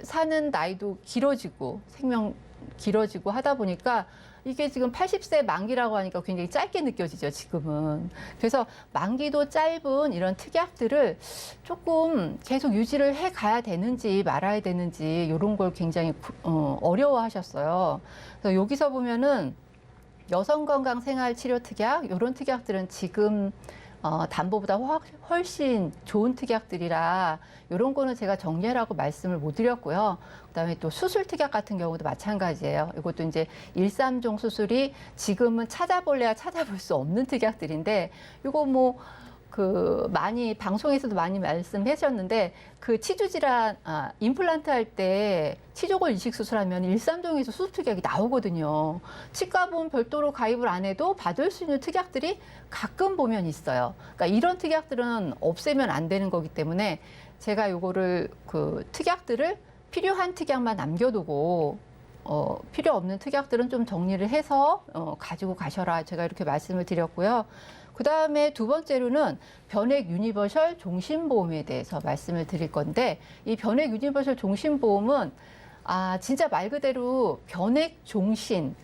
사는 나이도 길어지고 생명 길어지고 하다 보니까 이게 지금 80세 만기라고 하니까 굉장히 짧게 느껴지죠, 지금은. 그래서 만기도 짧은 이런 특약들을 조금 계속 유지를 해 가야 되는지 말아야 되는지 이런 걸 굉장히 어려워하셨어요. 그래서 여기서 보면은 여성건강생활치료특약 이런 특약들은 지금 담보보다 훨씬 좋은 특약들이라 이런 거는 제가 정리하라고 말씀을 못 드렸고요. 그다음에 또 수술 특약 같은 경우도 마찬가지예요. 이것도 이제 1~3종 수술이 지금은 찾아볼래야 찾아볼 수 없는 특약들인데 이거 뭐 많이 방송에서도 많이 말씀하셨는데 그 치주 질환 임플란트 할 때 치조골 이식 수술하면 1~3종에서 수술 특약이 나오거든요. 치과보험 별도로 가입을 안 해도 받을 수 있는 특약들이 가끔 보면 있어요. 그러니까 이런 특약들은 없애면 안 되는 거기 때문에 제가 요거를 특약들을 필요한 특약만 남겨두고 필요 없는 특약들은 좀 정리를 해서 가지고 가셔라. 제가 이렇게 말씀을 드렸고요. 그 다음에 두 번째로는 변액 유니버셜 종신보험에 대해서 말씀을 드릴 건데 이 변액 유니버셜 종신보험은 진짜 말 그대로 변액 종신,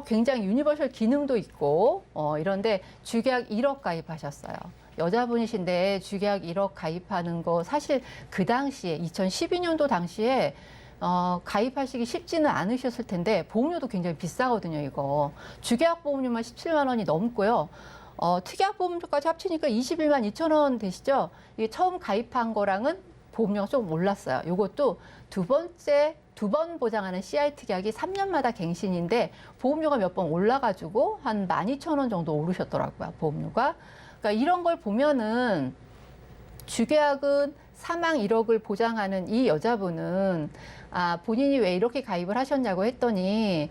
굉장히 유니버셜 기능도 있고 이런데 주계약 1억 가입하셨어요. 여자분이신데 주계약 1억 가입하는 거 사실 그 당시에 2012년도 당시에 가입하시기 쉽지는 않으셨을 텐데 보험료도 굉장히 비싸거든요, 이거. 주계약 보험료만 17만 원이 넘고요. 특약 보험료까지 합치니까 21만 2천 원 되시죠? 이게 처음 가입한 거랑은 보험료가 조금 올랐어요. 이것도 두 번 보장하는 CI 특약이 3년마다 갱신인데 보험료가 몇 번 올라가지고 한 12,000원 정도 오르셨더라고요, 보험료가. 그러니까 이런 걸 보면은 주계약은 사망 1억을 보장하는 이 여자분은 본인이 왜 이렇게 가입을 하셨냐고 했더니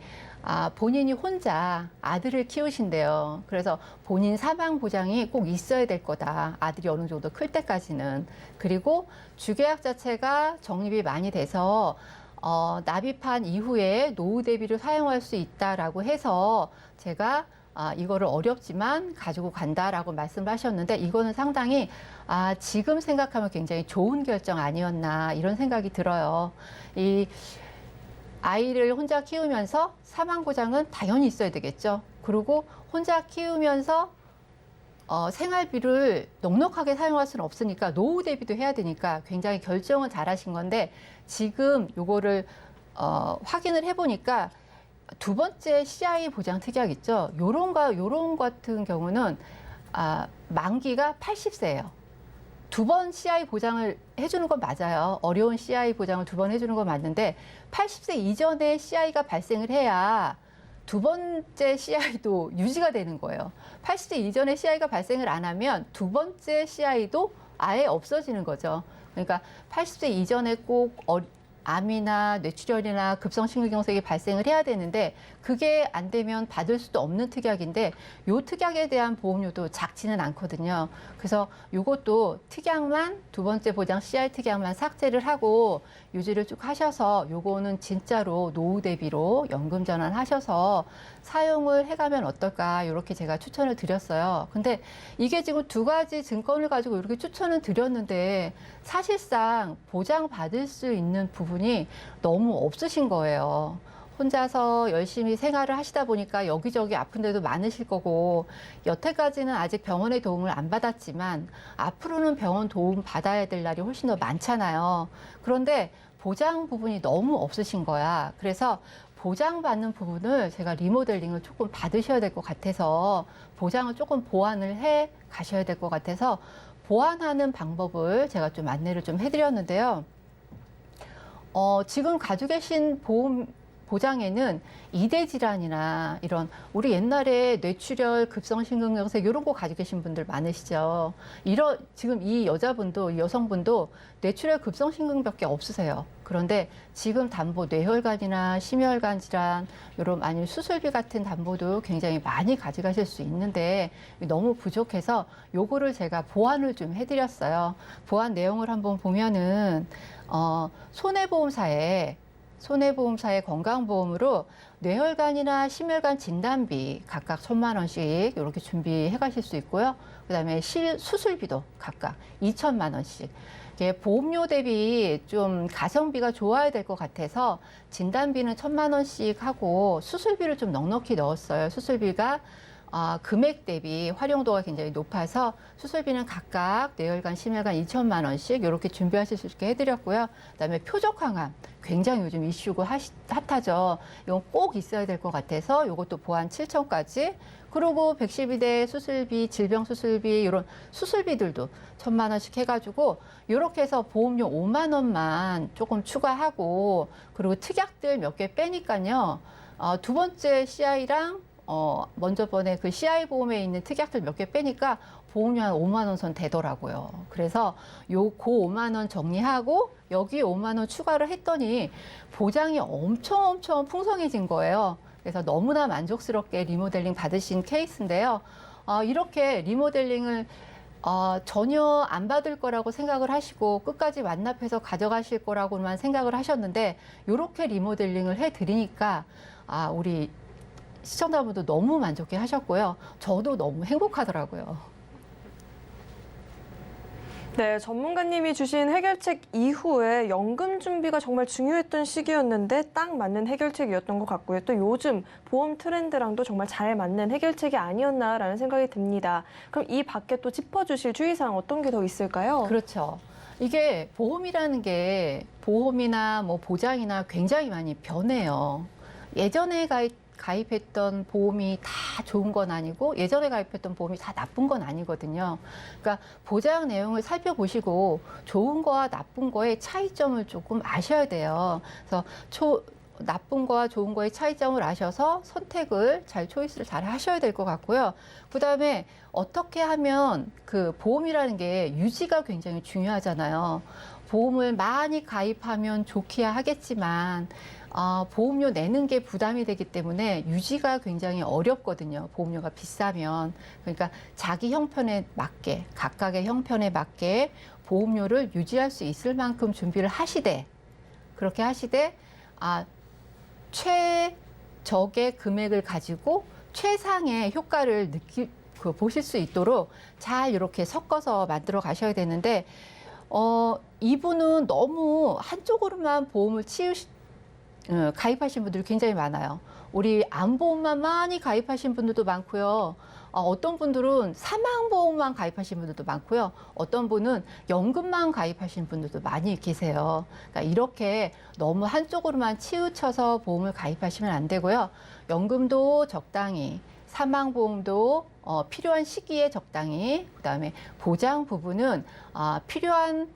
본인이 혼자 아들을 키우신대요. 그래서 본인 사망 보장이 꼭 있어야 될 거다. 아들이 어느 정도 클 때까지는. 그리고 주계약 자체가 적립이 많이 돼서 납입한 이후에 노후 대비를 사용할 수 있다라고 해서 제가 이거를 어렵지만 가지고 간다라고 말씀을 하셨는데 이거는 상당히 지금 생각하면 굉장히 좋은 결정 아니었나 이런 생각이 들어요. 이 아이를 혼자 키우면서 사망 보장은 당연히 있어야 되겠죠. 그리고 혼자 키우면서 생활비를 넉넉하게 사용할 수는 없으니까 노후 대비도 해야 되니까 굉장히 결정은 잘하신 건데 지금 요거를 확인을 해보니까 두 번째 CI 보장 특약 있죠. 요런 같은 경우는 만기가 80세예요. 두 번 CI 보장을 해주는 건 맞아요. 어려운 CI 보장을 두 번 해주는 건 맞는데 80세 이전에 CI가 발생을 해야 두 번째 CI도 유지가 되는 거예요. 80세 이전에 CI가 발생을 안 하면 두 번째 CI도 아예 없어지는 거죠. 그러니까 80세 이전에 꼭 암이나 뇌출혈이나 급성심근경색이 발생을 해야 되는데 그게 안 되면 받을 수도 없는 특약인데 요 특약에 대한 보험료도 작지는 않거든요. 그래서 요것도 특약만 두 번째 보장 CI 특약만 삭제를 하고 유지를 쭉 하셔서 요거는 진짜로 노후 대비로 연금 전환하셔서 사용을 해가면 어떨까 이렇게 제가 추천을 드렸어요. 근데 이게 지금 두 가지 증권을 가지고 이렇게 추천을 드렸는데 사실상 보장받을 수 있는 부분이 너무 없으신 거예요. 혼자서 열심히 생활을 하시다 보니까 여기저기 아픈 데도 많으실 거고 여태까지는 아직 병원의 도움을 안 받았지만 앞으로는 병원 도움 받아야 될 날이 훨씬 더 많잖아요. 그런데 보장 부분이 너무 없으신 거야. 그래서 보장받는 부분을 제가 리모델링을 조금 받으셔야 될 것 같아서 보장을 조금 보완을 해 가셔야 될 것 같아서 보완하는 방법을 제가 좀 안내를 좀 해드렸는데요. 지금 가지고 계신 보장에는 이대 질환이나 이런 우리 옛날에 뇌출혈, 급성심근경색 이런 거 가지고 계신 분들 많으시죠. 지금 이 여자분도 이 여성분도 뇌출혈, 급성심근밖에 없으세요. 그런데 지금 담보 뇌혈관이나 심혈관 질환 이런 아니면 수술비 같은 담보도 굉장히 많이 가져가실 수 있는데 너무 부족해서 요거를 제가 보완을 좀 해드렸어요. 보완 내용을 한번 보면은 손해보험사에 손해보험사의 건강보험으로 뇌혈관이나 심혈관 진단비 각각 1,000만 원씩 이렇게 준비해 가실 수 있고요. 그다음에 수술비도 각각 2천만 원씩. 이게 보험료 대비 좀 가성비가 좋아야 될 것 같아서 진단비는 1,000만 원씩 하고 수술비를 좀 넉넉히 넣었어요. 수술비가 금액 대비 활용도가 굉장히 높아서 수술비는 각각 뇌혈관, 심혈관 2천만 원씩 이렇게 준비하실 수 있게 해드렸고요. 그다음에 표적항암 굉장히 요즘 이슈고 핫하죠. 이건 꼭 있어야 될 것 같아서 이것도 보안 7천까지. 그리고 112대 수술비, 질병 수술비 이런 수술비들도 1,000만 원씩 해가지고 이렇게 해서 보험료 5만 원만 조금 추가하고 그리고 특약들 몇 개 빼니까요. 두 번째 CI랑 먼저 번에 그 CI 보험에 있는 특약들 몇 개 빼니까 보험료 한 5만 원 선 되더라고요. 그래서 그 5만 원 정리하고 여기 5만 원 추가를 했더니 보장이 엄청 풍성해진 거예요. 그래서 너무나 만족스럽게 리모델링 받으신 케이스인데요. 이렇게 리모델링을 전혀 안 받을 거라고 생각을 하시고 끝까지 완납해서 가져가실 거라고만 생각을 하셨는데 이렇게 리모델링을 해드리니까 우리 시청자분도 너무 만족해 하셨고요. 저도 너무 행복하더라고요. 네, 전문가님이 주신 해결책 이후에 연금 준비가 정말 중요했던 시기였는데 딱 맞는 해결책이었던 것 같고요. 또 요즘 보험 트렌드랑도 정말 잘 맞는 해결책이 아니었나라는 생각이 듭니다. 그럼 이 밖에 또 짚어주실 주의사항 어떤 게 더 있을까요? 그렇죠. 이게 보험이라는 게 보험이나 뭐 보장이나 굉장히 많이 변해요. 예전에 가입했던 보험이 다 좋은 건 아니고 예전에 가입했던 보험이 다 나쁜 건 아니거든요. 그러니까 보장 내용을 살펴보시고 좋은 거와 나쁜 거의 차이점을 조금 아셔야 돼요. 그래서 나쁜 거와 좋은 거의 차이점을 아셔서 선택을 초이스를 잘 하셔야 될 것 같고요. 그다음에 어떻게 하면 그 보험이라는 게 유지가 굉장히 중요하잖아요. 보험을 많이 가입하면 좋기야 하겠지만 보험료 내는 게 부담이 되기 때문에 유지가 굉장히 어렵거든요. 보험료가 비싸면. 그러니까 자기 형편에 맞게, 각각의 형편에 맞게 보험료를 유지할 수 있을 만큼 준비를 하시되, 그렇게 하시되, 최적의 금액을 가지고 최상의 효과를 보실 수 있도록 잘 이렇게 섞어서 만들어 가셔야 되는데, 이분은 너무 한쪽으로만 보험을 가입하신 분들이 굉장히 많아요. 우리 암보험만 많이 가입하신 분들도 많고요. 어떤 분들은 사망보험만 가입하신 분들도 많고요. 어떤 분은 연금만 가입하신 분들도 많이 계세요. 그러니까 이렇게 너무 한쪽으로만 치우쳐서 보험을 가입하시면 안 되고요. 연금도 적당히, 사망보험도 필요한 시기에 적당히, 그다음에 보장 부분은 필요한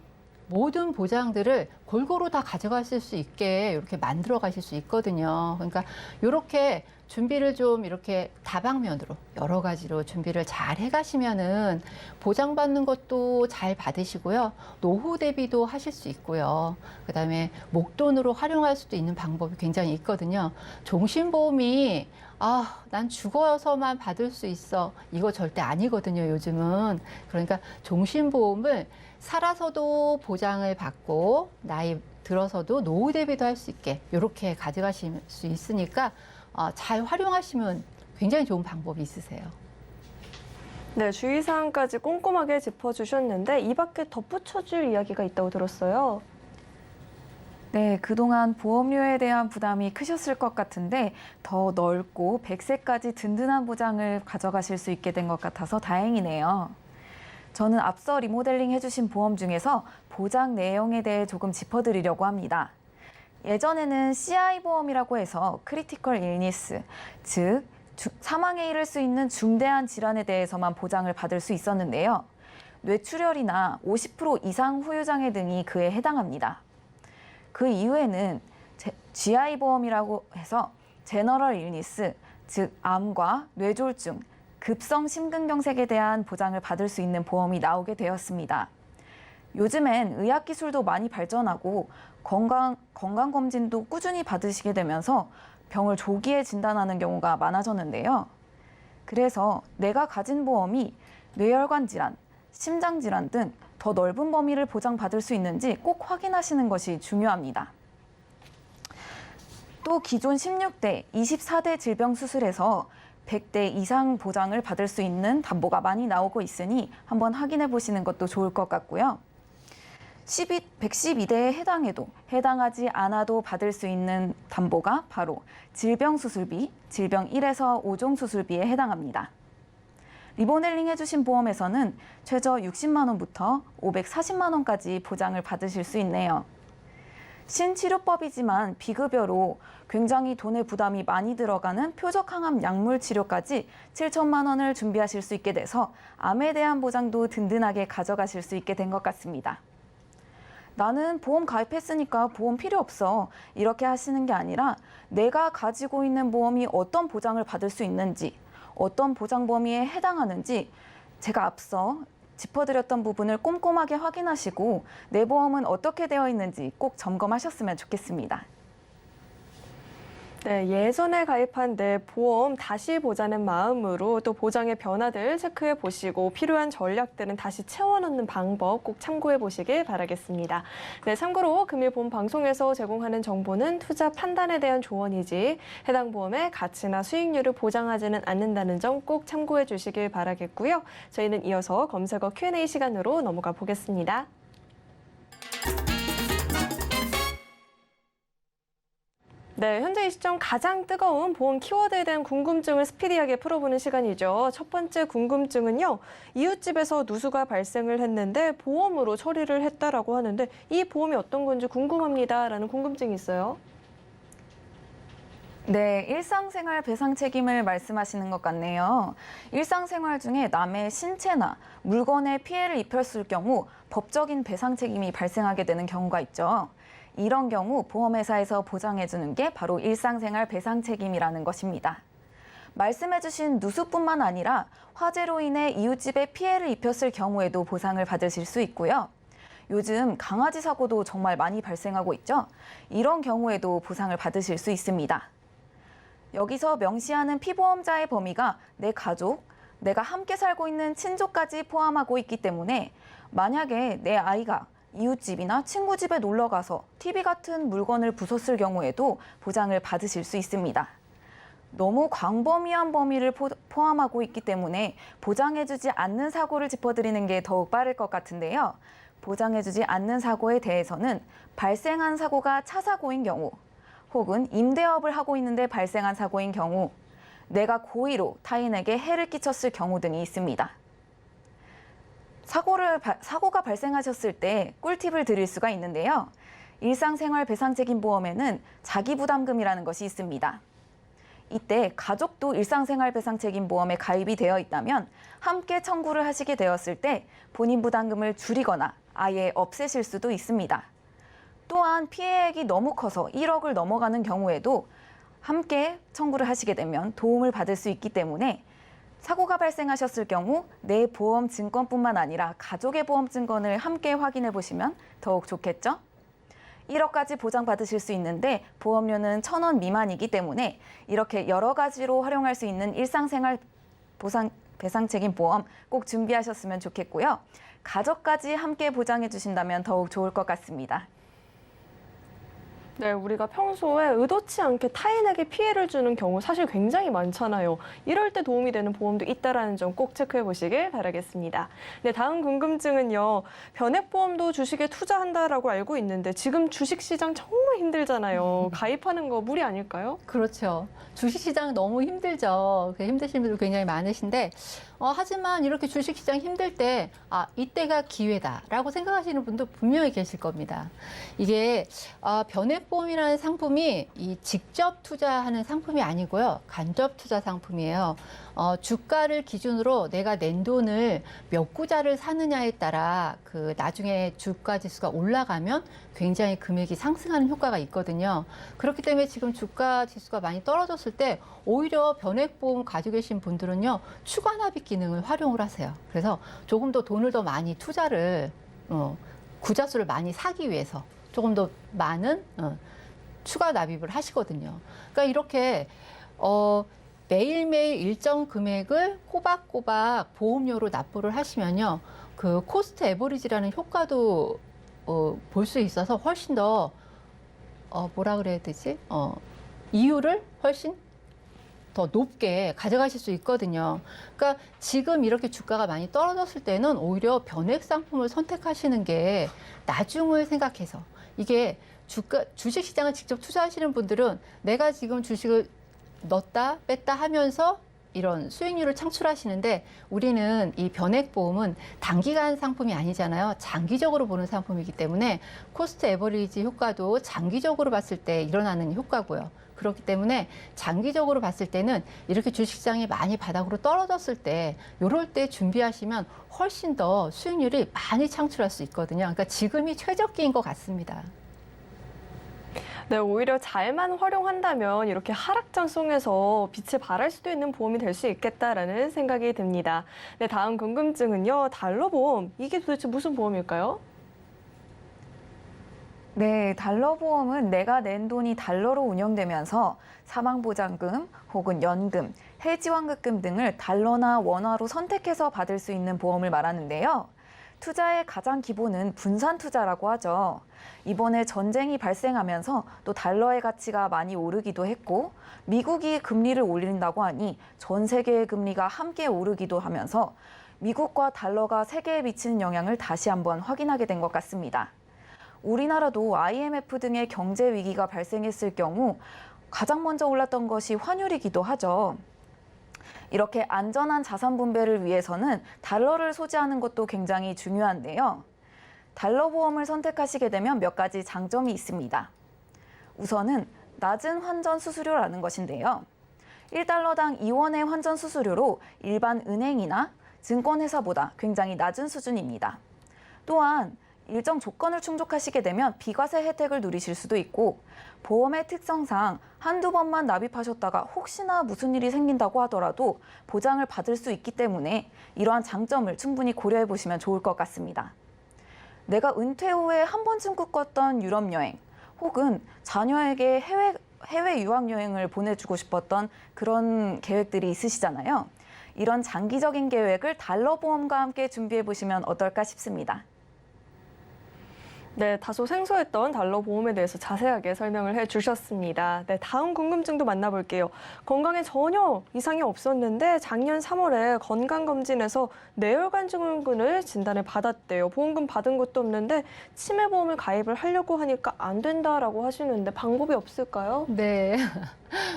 모든 보장들을 골고루 다 가져가실 수 있게 이렇게 만들어 가실 수 있거든요. 그러니까 이렇게 준비를 좀 이렇게 다방면으로 여러 가지로 준비를 잘 해가시면은 보장받는 것도 잘 받으시고요. 노후 대비도 하실 수 있고요. 그다음에 목돈으로 활용할 수도 있는 방법이 굉장히 있거든요. 종신보험이 난 죽어서만 받을 수 있어. 이거 절대 아니거든요, 요즘은. 그러니까 종신보험을 살아서도 보장을 받고 나이 들어서도 노후 대비도 할 수 있게 이렇게 가져가실 수 있으니까 잘 활용하시면 굉장히 좋은 방법이 있으세요. 네, 주의사항까지 꼼꼼하게 짚어주셨는데 이 밖에 덧붙여줄 이야기가 있다고 들었어요. 네, 그동안 보험료에 대한 부담이 크셨을 것 같은데 더 넓고 100세까지 든든한 보장을 가져가실 수 있게 된 것 같아서 다행이네요. 저는 앞서 리모델링 해주신 보험 중에서 보장 내용에 대해 조금 짚어드리려고 합니다. 예전에는 CI 보험이라고 해서 크리티컬 일니스, 즉 사망에 이를 수 있는 중대한 질환에 대해서만 보장을 받을 수 있었는데요. 뇌출혈이나 50% 이상 후유장애 등이 그에 해당합니다. 그 이후에는 GI 보험이라고 해서 제너럴 일니스, 즉 암과 뇌졸중, 급성 심근경색에 대한 보장을 받을 수 있는 보험이 나오게 되었습니다. 요즘엔 의학기술도 많이 발전하고 건강검진도 꾸준히 받으시게 되면서 병을 조기에 진단하는 경우가 많아졌는데요. 그래서 내가 가진 보험이 뇌혈관 질환, 심장 질환 등 더 넓은 범위를 보장받을 수 있는지 꼭 확인하시는 것이 중요합니다. 또 기존 16대, 24대 질병 수술에서 100대 이상 보장을 받을 수 있는 담보가 많이 나오고 있으니 한번 확인해 보시는 것도 좋을 것 같고요. 112대에 해당하지 않아도 받을 수 있는 담보가 바로 질병 수술비, 질병 1에서 5종 수술비에 해당합니다. 리모델링 해주신 보험에서는 최저 60만 원부터 540만 원까지 보장을 받으실 수 있네요. 신치료법이지만 비급여로 굉장히 돈의 부담이 많이 들어가는 표적항암 약물 치료까지 7천만 원을 준비하실 수 있게 돼서 암에 대한 보장도 든든하게 가져가실 수 있게 된 것 같습니다. 나는 보험 가입했으니까 보험 필요 없어. 이렇게 하시는 게 아니라 내가 가지고 있는 보험이 어떤 보장을 받을 수 있는지, 어떤 보장 범위에 해당하는지 제가 앞서 짚어드렸던 부분을 꼼꼼하게 확인하시고 내 보험은 어떻게 되어 있는지 꼭 점검하셨으면 좋겠습니다. 네, 예전에 가입한 내 보험 다시 보자는 마음으로 또 보장의 변화들 체크해 보시고 필요한 전략들은 다시 채워넣는 방법 꼭 참고해 보시길 바라겠습니다. 네, 참고로 금일 본 방송에서 제공하는 정보는 투자 판단에 대한 조언이지 해당 보험의 가치나 수익률을 보장하지는 않는다는 점 꼭 참고해 주시길 바라겠고요. 저희는 이어서 검색어 Q&A 시간으로 넘어가 보겠습니다. 네, 현재 이 시점 가장 뜨거운 보험 키워드에 대한 궁금증을 스피디하게 풀어보는 시간이죠. 첫 번째 궁금증은요. 이웃집에서 누수가 발생을 했는데 보험으로 처리를 했다라고 하는데 이 보험이 어떤 건지 궁금합니다라는 궁금증이 있어요. 네, 일상생활 배상 책임을 말씀하시는 것 같네요. 일상생활 중에 남의 신체나 물건에 피해를 입혔을 경우 법적인 배상 책임이 발생하게 되는 경우가 있죠. 이런 경우 보험회사에서 보장해주는 게 바로 일상생활 배상 책임이라는 것입니다. 말씀해주신 누수뿐만 아니라 화재로 인해 이웃집에 피해를 입혔을 경우에도 보상을 받으실 수 있고요. 요즘 강아지 사고도 정말 많이 발생하고 있죠. 이런 경우에도 보상을 받으실 수 있습니다. 여기서 명시하는 피보험자의 범위가 내 가족, 내가 함께 살고 있는 친족까지 포함하고 있기 때문에 만약에 내 아이가 이웃집이나 친구 집에 놀러 가서 TV 같은 물건을 부쉈을 경우에도 보장을 받으실 수 있습니다. 너무 광범위한 범위를 포함하고 있기 때문에 보장해주지 않는 사고를 짚어드리는 게 더욱 빠를 것 같은데요. 보장해주지 않는 사고에 대해서는 발생한 사고가 차사고인 경우, 혹은 임대업을 하고 있는데 발생한 사고인 경우, 내가 고의로 타인에게 해를 끼쳤을 경우 등이 있습니다. 사고가 발생하셨을 때 꿀팁을 드릴 수가 있는데요. 일상생활 배상책임보험에는 자기부담금이라는 것이 있습니다. 이때 가족도 일상생활 배상책임보험에 가입이 되어 있다면 함께 청구를 하시게 되었을 때 본인 부담금을 줄이거나 아예 없애실 수도 있습니다. 또한 피해액이 너무 커서 1억을 넘어가는 경우에도 함께 청구를 하시게 되면 도움을 받을 수 있기 때문에 사고가 발생하셨을 경우 내 보험 증권뿐만 아니라 가족의 보험 증권을 함께 확인해 보시면 더욱 좋겠죠? 1억까지 보장받으실 수 있는데 보험료는 1,000원 미만이기 때문에 이렇게 여러 가지로 활용할 수 있는 일상생활 배상책임보험 꼭 준비하셨으면 좋겠고요. 가족까지 함께 보장해 주신다면 더욱 좋을 것 같습니다. 네, 우리가 평소에 의도치 않게 타인에게 피해를 주는 경우 사실 굉장히 많잖아요. 이럴 때 도움이 되는 보험도 있다는 점 꼭 체크해 보시길 바라겠습니다. 네, 다음 궁금증은요. 변액보험도 주식에 투자한다라고 알고 있는데 지금 주식시장 정말 힘들잖아요. 가입하는 거 무리 아닐까요? 그렇죠. 주식시장 너무 힘들죠. 힘드신 분들 굉장히 많으신데 하지만 이렇게 주식시장 힘들 때 이때가 기회다라고 생각하시는 분도 분명히 계실 겁니다. 이게 변액보험이라는 상품이 직접 투자하는 상품이 아니고요. 간접 투자 상품이에요. 주가를 기준으로 내가 낸 돈을 몇 구자를 사느냐에 따라 나중에 주가 지수가 올라가면 굉장히 금액이 상승하는 효과가 있거든요. 그렇기 때문에 지금 주가 지수가 많이 떨어졌을 때 오히려 변액보험 가지고 계신 분들은요, 추가 납입 기능을 활용을 하세요. 그래서 조금 더 돈을 더 많이 투자를 구자수를 많이 사기 위해서 조금 더 많은 추가 납입을 하시거든요. 그러니까 이렇게 매일매일 일정 금액을 꼬박꼬박 보험료로 납부를 하시면요, 그 코스트 에버리지라는 효과도 볼 수 있어서 훨씬 더 뭐라 그래야 되지? 이율을 훨씬 더 높게 가져가실 수 있거든요. 그러니까 지금 이렇게 주가가 많이 떨어졌을 때는 오히려 변액 상품을 선택하시는 게 나중을 생각해서 이게 주식 시장을 직접 투자하시는 분들은 내가 지금 주식을 넣었다 뺐다 하면서 이런 수익률을 창출하시는데 우리는 이 변액보험은 단기간 상품이 아니잖아요. 장기적으로 보는 상품이기 때문에 코스트 에버리지 효과도 장기적으로 봤을 때 일어나는 효과고요. 그렇기 때문에 장기적으로 봤을 때는 이렇게 주식시장이 많이 바닥으로 떨어졌을 때 이럴 때 준비하시면 훨씬 더 수익률이 많이 창출할 수 있거든요. 그러니까 지금이 최적기인 것 같습니다. 네, 오히려 잘만 활용한다면 이렇게 하락장송에서 빛을 발할 수도 있는 보험이 될 수 있겠다라는 생각이 듭니다. 네, 다음 궁금증은요. 달러 보험. 이게 도대체 무슨 보험일까요? 네, 달러 보험은 내가 낸 돈이 달러로 운영되면서 사망보장금 혹은 연금, 해지환급금 등을 달러나 원화로 선택해서 받을 수 있는 보험을 말하는데요. 투자의 가장 기본은 분산 투자라고 하죠. 이번에 전쟁이 발생하면서 또 달러의 가치가 많이 오르기도 했고 미국이 금리를 올린다고 하니 전 세계의 금리가 함께 오르기도 하면서 미국과 달러가 세계에 미치는 영향을 다시 한번 확인하게 된 것 같습니다. 우리나라도 IMF 등의 경제 위기가 발생했을 경우 가장 먼저 올랐던 것이 환율이기도 하죠. 이렇게 안전한 자산 분배를 위해서는 달러를 소지하는 것도 굉장히 중요한데요. 달러 보험을 선택하시게 되면 몇 가지 장점이 있습니다. 우선은 낮은 환전 수수료라는 것인데요. 1달러당 2원의 환전 수수료로 일반 은행이나 증권회사보다 굉장히 낮은 수준입니다. 또한 일정 조건을 충족하시게 되면 비과세 혜택을 누리실 수도 있고 보험의 특성상 한두 번만 납입하셨다가 혹시나 무슨 일이 생긴다고 하더라도 보장을 받을 수 있기 때문에 이러한 장점을 충분히 고려해 보시면 좋을 것 같습니다. 내가 은퇴 후에 한 번쯤 꿈꿨던 유럽 여행 혹은 자녀에게 해외 유학 여행을 보내주고 싶었던 그런 계획들이 있으시잖아요. 이런 장기적인 계획을 달러 보험과 함께 준비해 보시면 어떨까 싶습니다. 네, 다소 생소했던 달러 보험에 대해서 자세하게 설명을 해주셨습니다. 네, 다음 궁금증도 만나볼게요. 건강에 전혀 이상이 없었는데 작년 3월에 건강검진에서 뇌혈관 증후군을 진단을 받았대요. 보험금 받은 것도 없는데 치매보험을 가입을 하려고 하니까 안 된다라고 하시는데 방법이 없을까요? 네.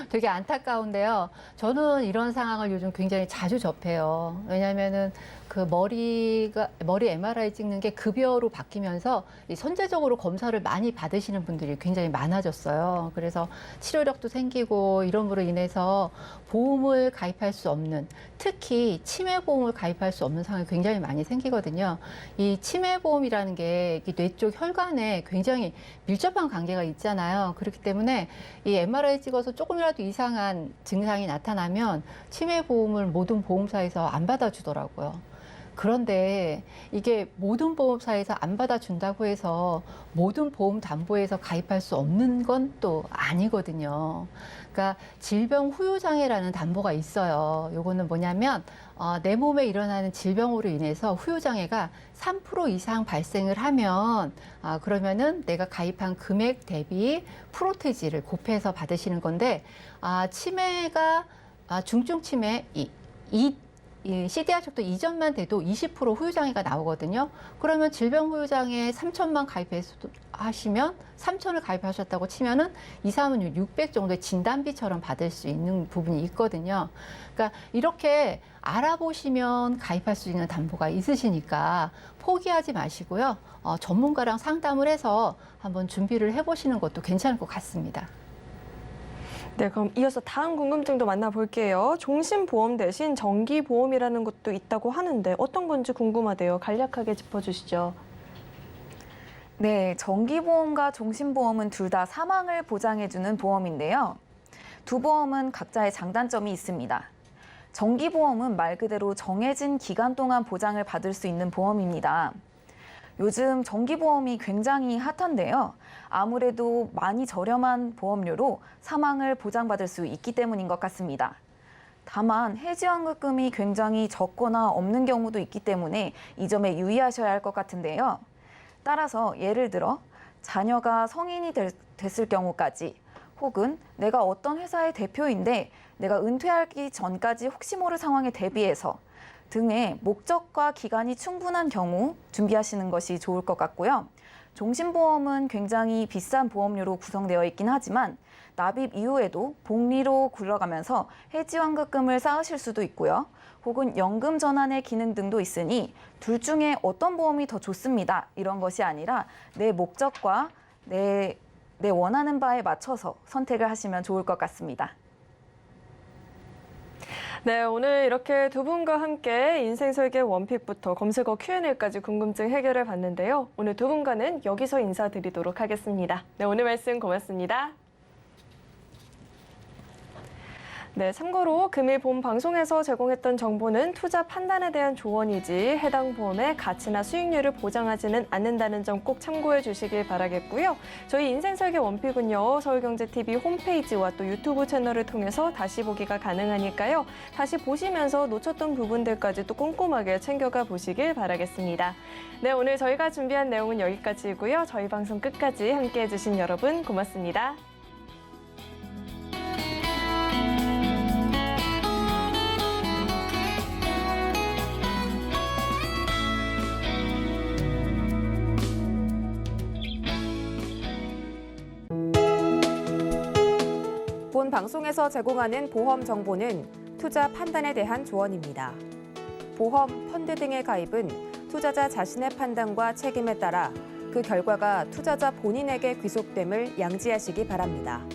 되게 안타까운데요. 저는 이런 상황을 요즘 굉장히 자주 접해요. 왜냐하면은 그 머리 MRI 찍는 게 급여로 바뀌면서 이 선제적으로 검사를 많이 받으시는 분들이 굉장히 많아졌어요. 그래서 치료력도 생기고 이런 거로 인해서 보험을 가입할 수 없는, 특히 치매보험을 가입할 수 없는 상황이 굉장히 많이 생기거든요. 이 치매보험이라는 게 뇌 쪽 혈관에 굉장히 밀접한 관계가 있잖아요. 그렇기 때문에 이 MRI 찍어서 조금이라도 이상한 증상이 나타나면 치매보험을 모든 보험사에서 안 받아주더라고요. 그런데 이게 모든 보험사에서 안 받아준다고 해서 모든 보험 담보에서 가입할 수 없는 건 또 아니거든요. 그러니까 질병 후유장애라는 담보가 있어요. 요거는 뭐냐면 내 몸에 일어나는 질병으로 인해서 후유장애가 3% 이상 발생을 하면 그러면은 내가 가입한 금액 대비 프로테지를 곱해서 받으시는 건데 치매가 중증 치매 이 CDR 척도 이전만 돼도 20% 후유장애가 나오거든요. 그러면 질병 후유장애 3천만 가입하시면 3천을 가입하셨다고 치면은 2, 3은 600 정도의 진단비처럼 받을 수 있는 부분이 있거든요. 그러니까 이렇게 알아보시면 가입할 수 있는 담보가 있으시니까 포기하지 마시고요. 전문가랑 상담을 해서 한번 준비를 해보시는 것도 괜찮을 것 같습니다. 네, 그럼 이어서 다음 궁금증도 만나볼게요. 종신보험 대신 정기보험이라는 것도 있다고 하는데 어떤 건지 궁금하대요. 간략하게 짚어주시죠. 네, 정기보험과 종신보험은 둘 다 사망을 보장해주는 보험인데요. 두 보험은 각자의 장단점이 있습니다. 정기보험은 말 그대로 정해진 기간 동안 보장을 받을 수 있는 보험입니다. 요즘 정기보험이 굉장히 핫한데요. 아무래도 많이 저렴한 보험료로 사망을 보장받을 수 있기 때문인 것 같습니다. 다만 해지환급금이 굉장히 적거나 없는 경우도 있기 때문에 이 점에 유의하셔야 할 것 같은데요. 따라서 예를 들어 자녀가 성인이 됐을 경우까지 혹은 내가 어떤 회사의 대표인데 내가 은퇴하기 전까지 혹시 모를 상황에 대비해서 등의 목적과 기간이 충분한 경우 준비하시는 것이 좋을 것 같고요. 종신보험은 굉장히 비싼 보험료로 구성되어 있긴 하지만 납입 이후에도 복리로 굴러가면서 해지환급금을 쌓으실 수도 있고요. 혹은 연금 전환의 기능 등도 있으니 둘 중에 어떤 보험이 더 좋습니다. 이런 것이 아니라 내 목적과 내 원하는 바에 맞춰서 선택을 하시면 좋을 것 같습니다. 네, 오늘 이렇게 두 분과 함께 인생설계 원픽부터 검색어 Q&A까지 궁금증 해결해 봤는데요. 오늘 두 분과는 여기서 인사드리도록 하겠습니다. 네, 오늘 말씀 고맙습니다. 네, 참고로 금일 본 방송에서 제공했던 정보는 투자 판단에 대한 조언이지 해당 보험의 가치나 수익률을 보장하지는 않는다는 점 꼭 참고해 주시길 바라겠고요. 저희 인생설계 원픽은요, 서울경제TV 홈페이지와 또 유튜브 채널을 통해서 다시 보기가 가능하니까요. 다시 보시면서 놓쳤던 부분들까지 또 꼼꼼하게 챙겨가 보시길 바라겠습니다. 네, 오늘 저희가 준비한 내용은 여기까지이고요. 저희 방송 끝까지 함께해 주신 여러분 고맙습니다. 본 방송에서 제공하는 보험 정보는 투자 판단에 대한 조언입니다. 보험, 펀드 등의 가입은 투자자 자신의 판단과 책임에 따라 그 결과가 투자자 본인에게 귀속됨을 양지하시기 바랍니다.